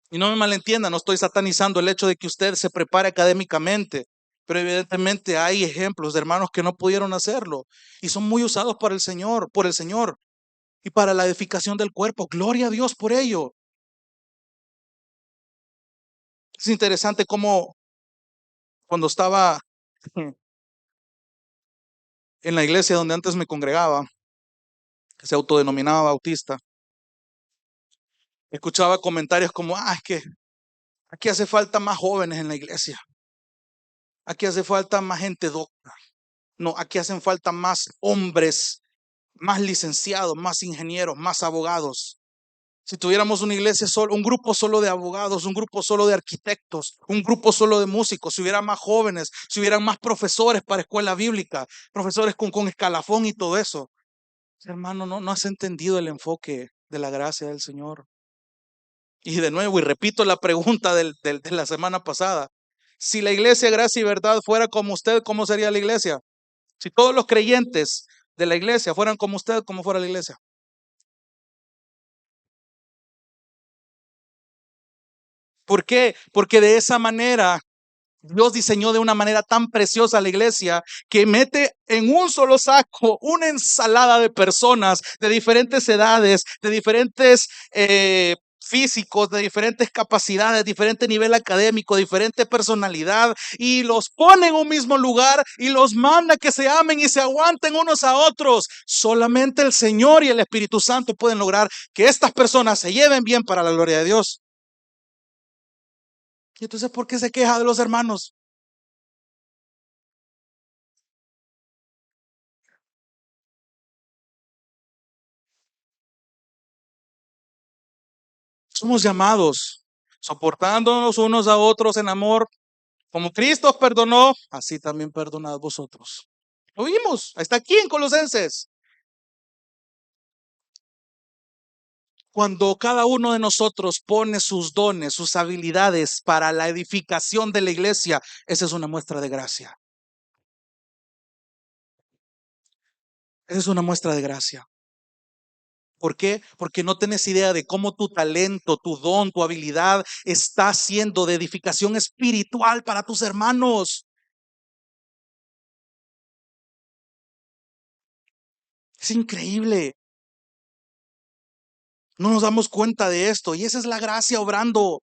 Y no me malentienda, no estoy satanizando el hecho de que usted se prepare académicamente, pero evidentemente hay ejemplos de hermanos que no pudieron hacerlo y son muy usados por el Señor y para la edificación del cuerpo. Gloria a Dios por ello. Es interesante cómo cuando estaba en la iglesia donde antes me congregaba, que se autodenominaba bautista, escuchaba comentarios como, es que aquí hace falta más jóvenes en la iglesia, aquí hace falta más gente docta, no, aquí hacen falta más hombres, más licenciados, más ingenieros, más abogados. Si tuviéramos una iglesia solo, un grupo solo de abogados, un grupo solo de arquitectos, un grupo solo de músicos, si hubiera más jóvenes, si hubieran más profesores para escuela bíblica, profesores con escalafón y todo eso. Hermano, no has entendido el enfoque de la gracia del Señor. Y de nuevo, y repito la pregunta de la semana pasada. Si la iglesia Gracia y Verdad fuera como usted, ¿cómo sería la iglesia? Si todos los creyentes de la iglesia fueran como usted, ¿cómo fuera la iglesia? ¿Por qué? Porque de esa manera Dios diseñó de una manera tan preciosa la iglesia que mete en un solo saco una ensalada de personas de diferentes edades, de diferentes físicos, de diferentes capacidades, diferente nivel académico, diferente personalidad, y los pone en un mismo lugar y los manda que se amen y se aguanten unos a otros. Solamente el Señor y el Espíritu Santo pueden lograr que estas personas se lleven bien para la gloria de Dios. Y entonces, ¿por qué se queja de los hermanos? Somos llamados, soportándonos unos a otros en amor, como Cristo os perdonó, así también perdonad vosotros. Lo vimos, está aquí en Colosenses. Cuando cada uno de nosotros pone sus dones, sus habilidades para la edificación de la iglesia, esa es una muestra de gracia. Esa es una muestra de gracia. ¿Por qué? Porque no tienes idea de cómo tu talento, tu don, tu habilidad está siendo de edificación espiritual para tus hermanos. Es increíble. No nos damos cuenta de esto y esa es la gracia obrando.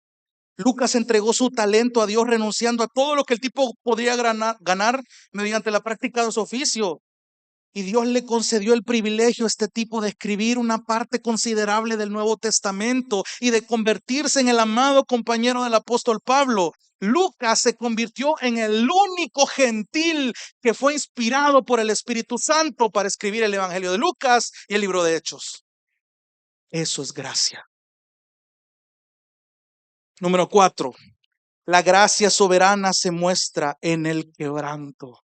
Lucas entregó su talento a Dios renunciando a todo lo que el tipo podría ganar mediante la práctica de su oficio. Y Dios le concedió el privilegio a este tipo de escribir una parte considerable del Nuevo Testamento y de convertirse en el amado compañero del apóstol Pablo. Lucas se convirtió en el único gentil que fue inspirado por el Espíritu Santo para escribir el Evangelio de Lucas y el libro de Hechos. Eso es gracia. Número 4. La gracia soberana se muestra en el quebranto.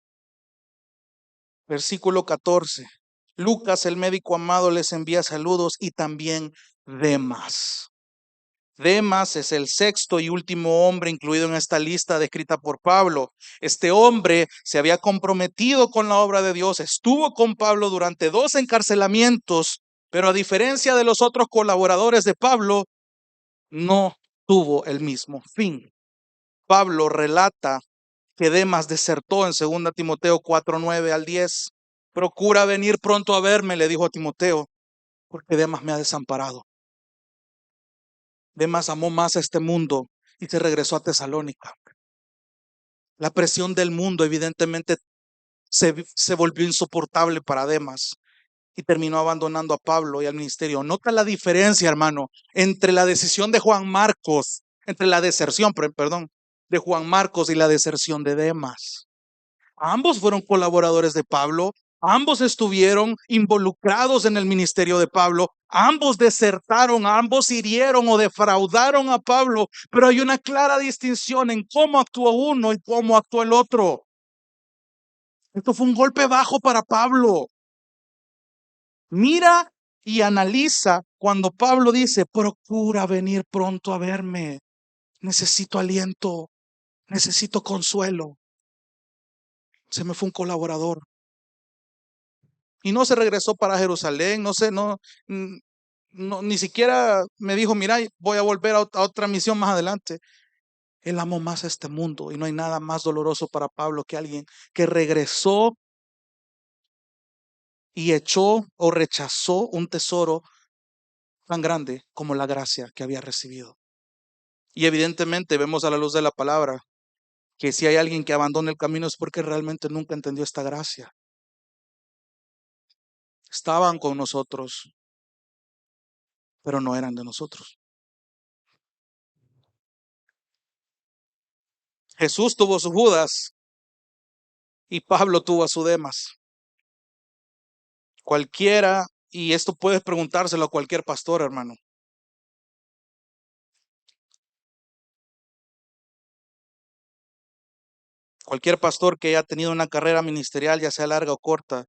Versículo 14. Lucas, el médico amado, les envía saludos y también Demas. Demas es el sexto y último hombre incluido en esta lista descrita por Pablo. Este hombre se había comprometido con la obra de Dios, estuvo con Pablo durante 2 encarcelamientos, pero a diferencia de los otros colaboradores de Pablo, no tuvo el mismo fin. Pablo relata que Demas desertó en 2 Timoteo 4:9 al 10. Procura venir pronto a verme, le dijo a Timoteo, porque Demas me ha desamparado. Demas amó más a este mundo y se regresó a Tesalónica. La presión del mundo evidentemente se volvió insoportable para Demas y terminó abandonando a Pablo y al ministerio. Nota la diferencia, hermano, entre la decisión de Juan Marcos, entre la deserción, perdón, de Juan Marcos y la deserción de Demas. Ambos fueron colaboradores de Pablo, ambos estuvieron involucrados en el ministerio de Pablo, ambos desertaron, ambos hirieron o defraudaron a Pablo, pero hay una clara distinción en cómo actuó uno y cómo actuó el otro. Esto fue un golpe bajo para Pablo. Mira y analiza cuando Pablo dice, procura venir pronto a verme, necesito aliento, necesito consuelo. Se me fue un colaborador. Y no se regresó para Jerusalén, no sé, mm, no, ni siquiera me dijo, mira, voy a volver a otra misión más adelante. Él amó más a este mundo y no hay nada más doloroso para Pablo que alguien que regresó y echó o rechazó un tesoro tan grande como la gracia que había recibido. Y evidentemente vemos a la luz de la palabra que si hay alguien que abandona el camino es porque realmente nunca entendió esta gracia. Estaban con nosotros, pero no eran de nosotros. Jesús tuvo su Judas y Pablo tuvo a su Demas. Cualquiera, y esto puedes preguntárselo a cualquier pastor, hermano. Cualquier pastor que haya tenido una carrera ministerial, ya sea larga o corta,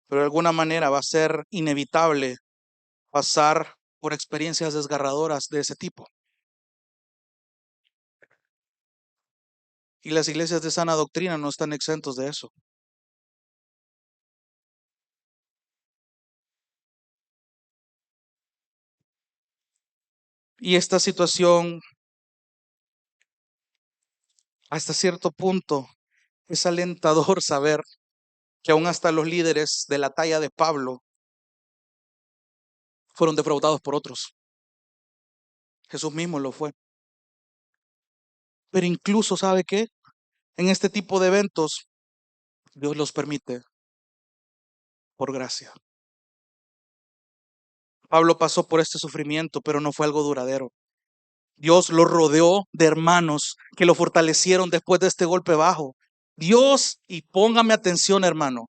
pero de alguna manera va a ser inevitable pasar por experiencias desgarradoras de ese tipo. Y las iglesias de sana doctrina no están exentos de eso. Y esta situación, hasta cierto punto, es alentador saber que aún hasta los líderes de la talla de Pablo fueron defraudados por otros. Jesús mismo lo fue. Pero incluso, ¿sabe qué? En este tipo de eventos, Dios los permite por gracia. Pablo pasó por este sufrimiento, pero no fue algo duradero. Dios lo rodeó de hermanos que lo fortalecieron después de este golpe bajo. Dios, y póngame atención, hermano,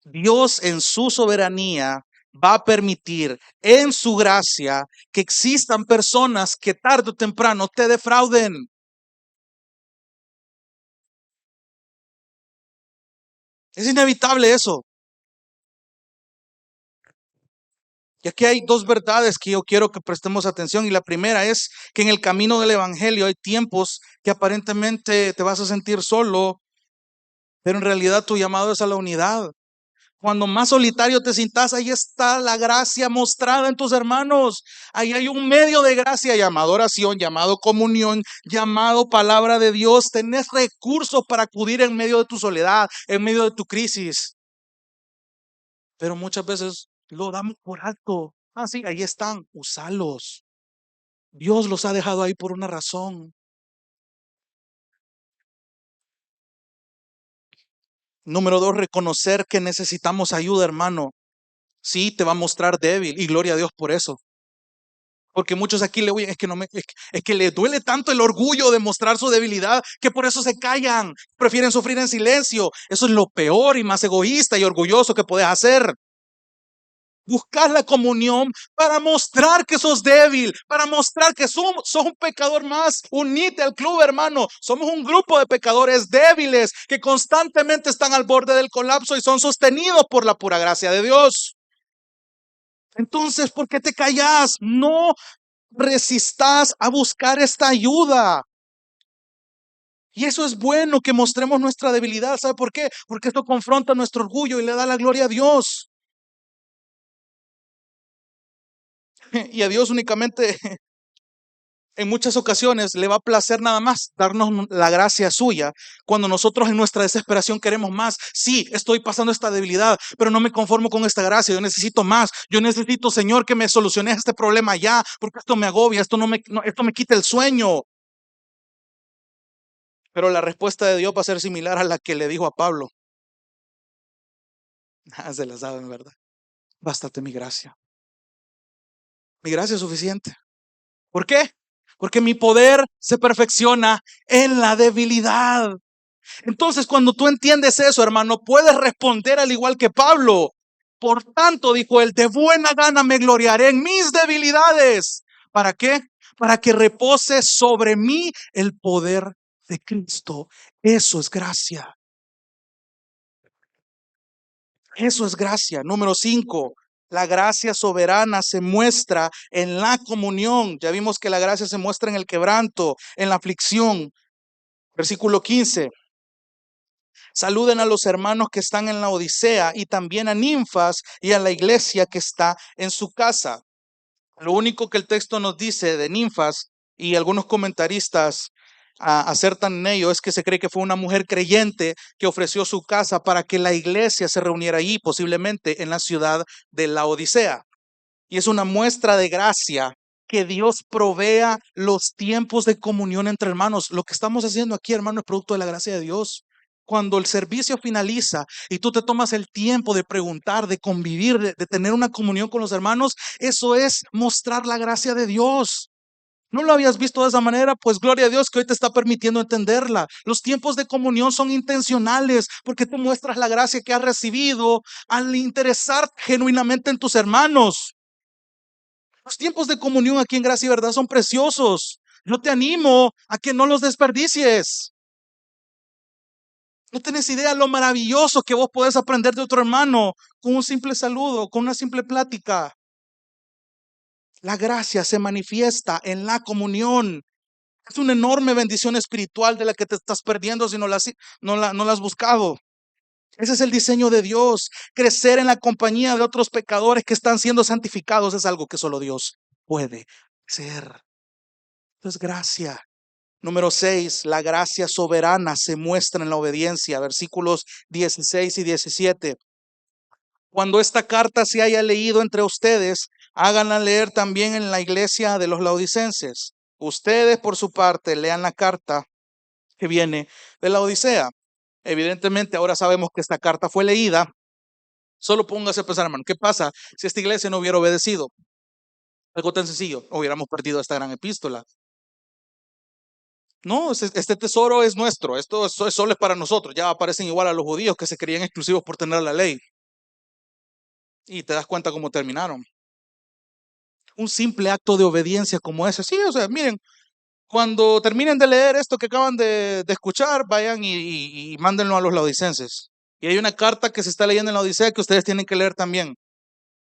Dios en su soberanía va a permitir en su gracia que existan personas que tarde o temprano te defrauden. Es inevitable eso. Y aquí hay dos verdades que yo quiero que prestemos atención. Y la primera es que en el camino del evangelio hay tiempos que aparentemente te vas a sentir solo, pero en realidad tu llamado es a la unidad. Cuando más solitario te sientas, ahí está la gracia mostrada en tus hermanos. Ahí hay un medio de gracia llamado oración, llamado comunión, llamado palabra de Dios. Tenés recursos para acudir en medio de tu soledad, en medio de tu crisis. Pero muchas veces lo damos por alto. Ah, sí, ahí están, usalos. Dios los ha dejado ahí por una razón. Número dos, reconocer que necesitamos ayuda, hermano. Sí, te va a mostrar débil y gloria a Dios por eso. Porque muchos aquí le oyen, es que no me, es que le duele tanto el orgullo de mostrar su debilidad que por eso se callan, prefieren sufrir en silencio. Eso es lo peor y más egoísta y orgulloso que puedes hacer. Buscar la comunión para mostrar que sos débil, para mostrar que sos un pecador más. Unite al club, hermano. Somos un grupo de pecadores débiles que constantemente están al borde del colapso y son sostenidos por la pura gracia de Dios. Entonces, ¿por qué te callas? No resistas a buscar esta ayuda. Y eso es bueno, que mostremos nuestra debilidad. ¿Sabe por qué? Porque esto confronta nuestro orgullo y le da la gloria a Dios. Y a Dios únicamente en muchas ocasiones le va a placer nada más darnos la gracia suya cuando nosotros en nuestra desesperación queremos más. Sí, estoy pasando esta debilidad, pero no me conformo con esta gracia. Yo necesito más. Yo necesito, Señor, que me soluciones este problema ya, porque esto me agobia, esto me quita el sueño. Pero la respuesta de Dios va a ser similar a la que le dijo a Pablo. Ah, se la saben, ¿verdad? Bástate mi gracia. Mi gracia es suficiente. ¿Por qué? Porque mi poder se perfecciona en la debilidad. Entonces, cuando tú entiendes eso, hermano, puedes responder al igual que Pablo. Por tanto, dijo él, de buena gana me gloriaré en mis debilidades. ¿Para qué? Para que repose sobre mí el poder de Cristo. Eso es gracia. Eso es gracia. Número 5. La gracia soberana se muestra en la comunión. Ya vimos que la gracia se muestra en el quebranto, en la aflicción. Versículo 15. Saluden a los hermanos que están en la Odisea y también a Ninfas y a la iglesia que está en su casa. Lo único que el texto nos dice de Ninfas, y algunos comentaristas acertan en ello, es que se cree que fue una mujer creyente que ofreció su casa para que la iglesia se reuniera allí, posiblemente en la ciudad de la Odisea. Y es una muestra de gracia que Dios provea los tiempos de comunión entre hermanos. Lo que estamos haciendo aquí, hermano, es producto de la gracia de Dios. Cuando el servicio finaliza y tú te tomas el tiempo de preguntar, de convivir, de tener una comunión con los hermanos, eso es mostrar la gracia de Dios. ¿No lo habías visto de esa manera? Pues gloria a Dios que hoy te está permitiendo entenderla. Los tiempos de comunión son intencionales porque tú muestras la gracia que has recibido al interesar genuinamente en tus hermanos. Los tiempos de comunión aquí en Gracia y Verdad son preciosos. Yo te animo a que no los desperdicies. No tenés idea lo maravilloso que vos podés aprender de otro hermano con un simple saludo, con una simple plática. La gracia se manifiesta en la comunión. Es una enorme bendición espiritual de la que te estás perdiendo si no la has buscado. Ese es el diseño de Dios. Crecer en la compañía de otros pecadores que están siendo santificados es algo que solo Dios puede hacer. Entonces, gracia. Número 6, la gracia soberana se muestra en la obediencia. Versículos 16 y 17. Cuando esta carta se haya leído entre ustedes, háganla leer también en la iglesia de los laodicenses. Ustedes, por su parte, lean la carta que viene de la Odisea. Evidentemente, ahora sabemos que esta carta fue leída. Solo póngase a pensar, hermano, ¿qué pasa si esta iglesia no hubiera obedecido? Algo tan sencillo, hubiéramos perdido esta gran epístola. No, este tesoro es nuestro, esto solo es para nosotros. Ya aparecen igual a los judíos que se creían exclusivos por tener la ley. Y te das cuenta cómo terminaron. Un simple acto de obediencia como ese. Sí, o sea, miren, cuando terminen de leer esto que acaban de escuchar, vayan y mándenlo a los laodicenses. Y hay una carta que se está leyendo en la Odisea que ustedes tienen que leer también.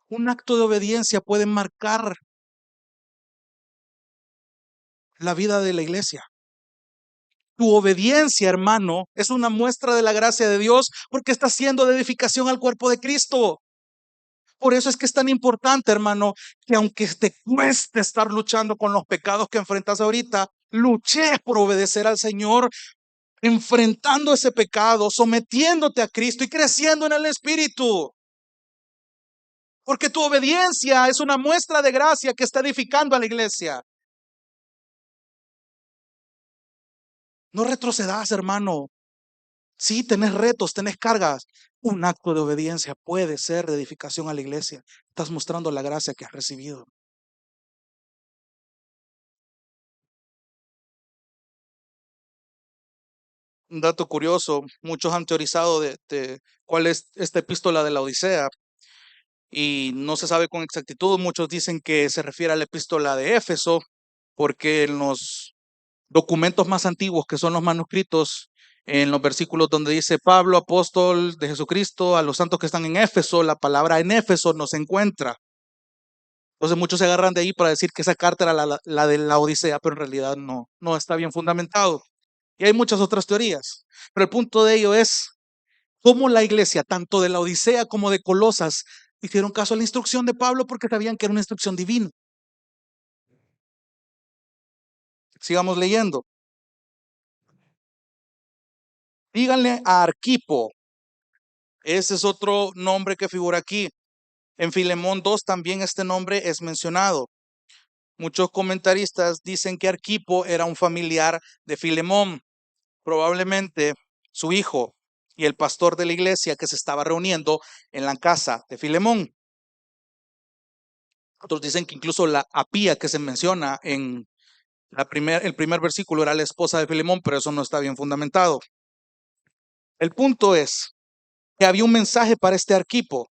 Un acto de obediencia puede marcar la vida de la iglesia. Tu obediencia, hermano, es una muestra de la gracia de Dios porque está siendo de edificación al cuerpo de Cristo. Por eso es que es tan importante, hermano, que aunque te cueste estar luchando con los pecados que enfrentas ahorita, luches por obedecer al Señor, enfrentando ese pecado, sometiéndote a Cristo y creciendo en el Espíritu. Porque tu obediencia es una muestra de gracia que está edificando a la iglesia. No retrocedas, hermano. Sí, tenés retos, tenés cargas. Un acto de obediencia puede ser de edificación a la iglesia. Estás mostrando la gracia que has recibido. Un dato curioso, muchos han teorizado de cuál es esta epístola de la Odisea y no se sabe con exactitud. Muchos dicen que se refiere a la epístola de Éfeso porque en los documentos más antiguos, que son los manuscritos, en los versículos donde dice Pablo, apóstol de Jesucristo, a los santos que están en Éfeso, la palabra en Éfeso no se encuentra. Entonces muchos se agarran de ahí para decir que esa carta era la de la Odisea, pero en realidad no está bien fundamentado. Y hay muchas otras teorías. Pero el punto de ello es cómo la iglesia, tanto de la Odisea como de Colosas, hicieron caso a la instrucción de Pablo porque sabían que era una instrucción divina. Sigamos leyendo. Díganle a Arquipo, ese es otro nombre que figura aquí. En Filemón 2 también este nombre es mencionado. Muchos comentaristas dicen que Arquipo era un familiar de Filemón, probablemente su hijo y el pastor de la iglesia que se estaba reuniendo en la casa de Filemón. Otros dicen que incluso la Apía que se menciona en el primer versículo era la esposa de Filemón, pero eso no está bien fundamentado. El punto es que había un mensaje para este Arquipo.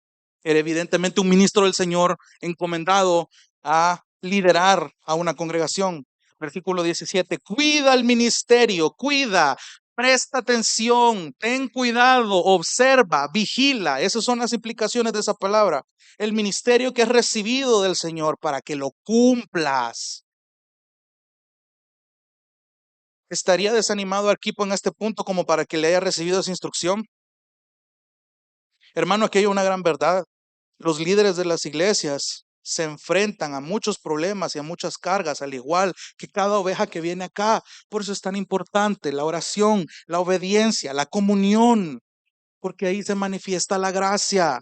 Era evidentemente un ministro del Señor encomendado a liderar a una congregación. Versículo 17, cuida el ministerio, cuida, presta atención, ten cuidado, observa, vigila. Esas son las implicaciones de esa palabra. El ministerio que has recibido del Señor para que lo cumplas. ¿Estaría desanimado Arquipo en este punto como para que le haya recibido esa instrucción? Hermano, aquí hay una gran verdad. Los líderes de las iglesias se enfrentan a muchos problemas y a muchas cargas, al igual que cada oveja que viene acá. Por eso es tan importante la oración, la obediencia, la comunión, porque ahí se manifiesta la gracia.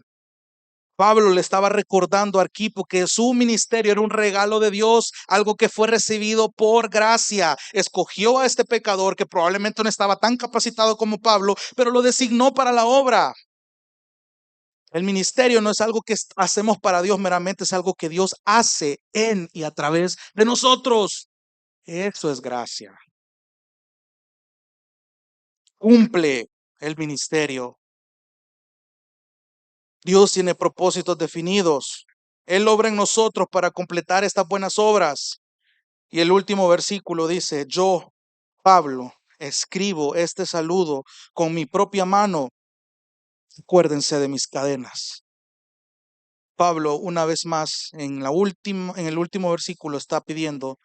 Pablo le estaba recordando a Arquipo que su ministerio era un regalo de Dios, algo que fue recibido por gracia. Escogió a este pecador que probablemente no estaba tan capacitado como Pablo, pero lo designó para la obra. El ministerio no es algo que hacemos para Dios meramente, es algo que Dios hace en y a través de nosotros. Eso es gracia. Cumple el ministerio. Dios tiene propósitos definidos. Él obra en nosotros para completar estas buenas obras. Y el último versículo dice, yo, Pablo, escribo este saludo con mi propia mano, acuérdense de mis cadenas. Pablo, una vez más, en el último versículo está pidiendo,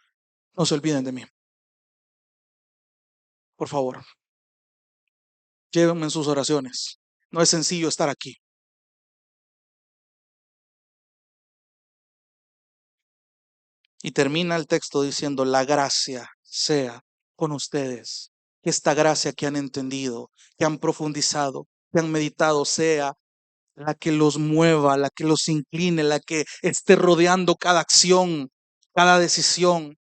no se olviden de mí, por favor, llévenme en sus oraciones. No es sencillo estar aquí. Y termina el texto diciendo, la gracia sea con ustedes. Que esta gracia que han entendido, que han profundizado, que han meditado, sea la que los mueva, la que los incline, la que esté rodeando cada acción, cada decisión.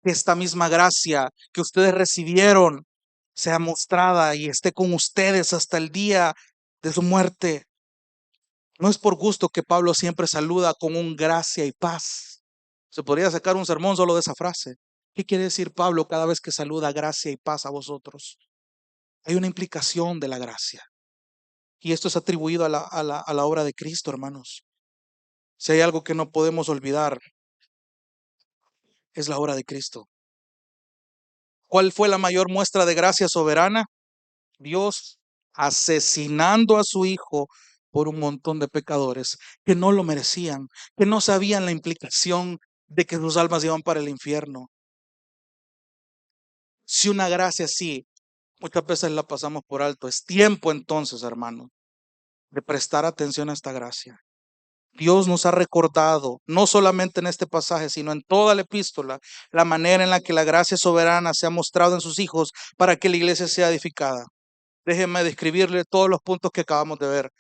Que esta misma gracia que ustedes recibieron sea mostrada y esté con ustedes hasta el día de su muerte. No es por gusto que Pablo siempre saluda con un gracia y paz. Se podría sacar un sermón solo de esa frase. ¿Qué quiere decir Pablo cada vez que saluda gracia y paz a vosotros? Hay una implicación de la gracia. Y esto es atribuido a la obra de Cristo, hermanos. Si hay algo que no podemos olvidar, es la obra de Cristo. ¿Cuál fue la mayor muestra de gracia soberana? Dios asesinando a su hijo por un montón de pecadores que no lo merecían, que no sabían la implicación de que sus almas iban para el infierno. Si una gracia así, muchas veces la pasamos por alto, es tiempo entonces, hermano, de prestar atención a esta gracia. Dios nos ha recordado, no solamente en este pasaje, sino en toda la epístola, la manera en la que la gracia soberana se ha mostrado en sus hijos para que la iglesia sea edificada. Déjenme describirle todos los puntos que acabamos de ver.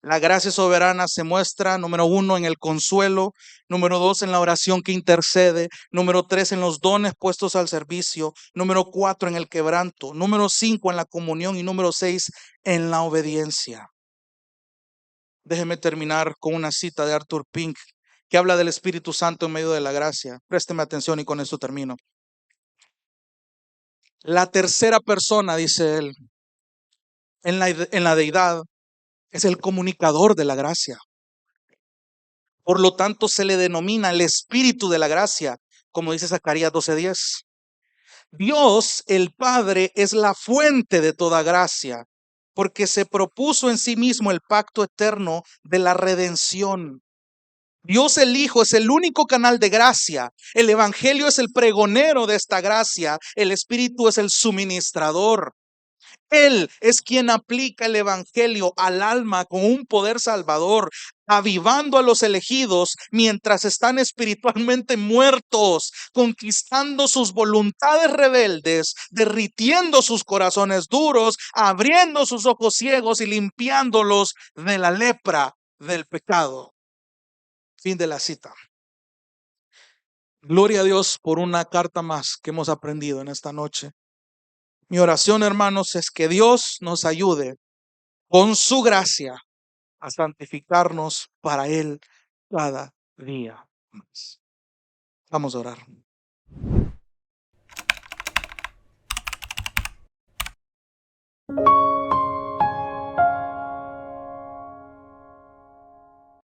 La gracia soberana se muestra, número 1, en el consuelo, número 2, en la oración que intercede, número 3, en los dones puestos al servicio, número 4, en el quebranto, número 5, en la comunión y número 6, en la obediencia. Déjeme terminar con una cita de Arthur Pink que habla del Espíritu Santo en medio de la gracia. Présteme atención y con esto termino. La tercera persona, dice él, en la deidad, es el comunicador de la gracia. Por lo tanto, se le denomina el Espíritu de la gracia, como dice Zacarías 12:10. Dios, el Padre, es la fuente de toda gracia, porque se propuso en sí mismo el pacto eterno de la redención. Dios el Hijo es el único canal de gracia. El Evangelio es el pregonero de esta gracia. El Espíritu es el suministrador. Él es quien aplica el evangelio al alma con un poder salvador, avivando a los elegidos mientras están espiritualmente muertos, conquistando sus voluntades rebeldes, derritiendo sus corazones duros, abriendo sus ojos ciegos y limpiándolos de la lepra del pecado. Fin de la cita. Gloria a Dios por una carta más que hemos aprendido en esta noche. Mi oración, hermanos, es que Dios nos ayude con su gracia a santificarnos para Él cada día más. Vamos a orar.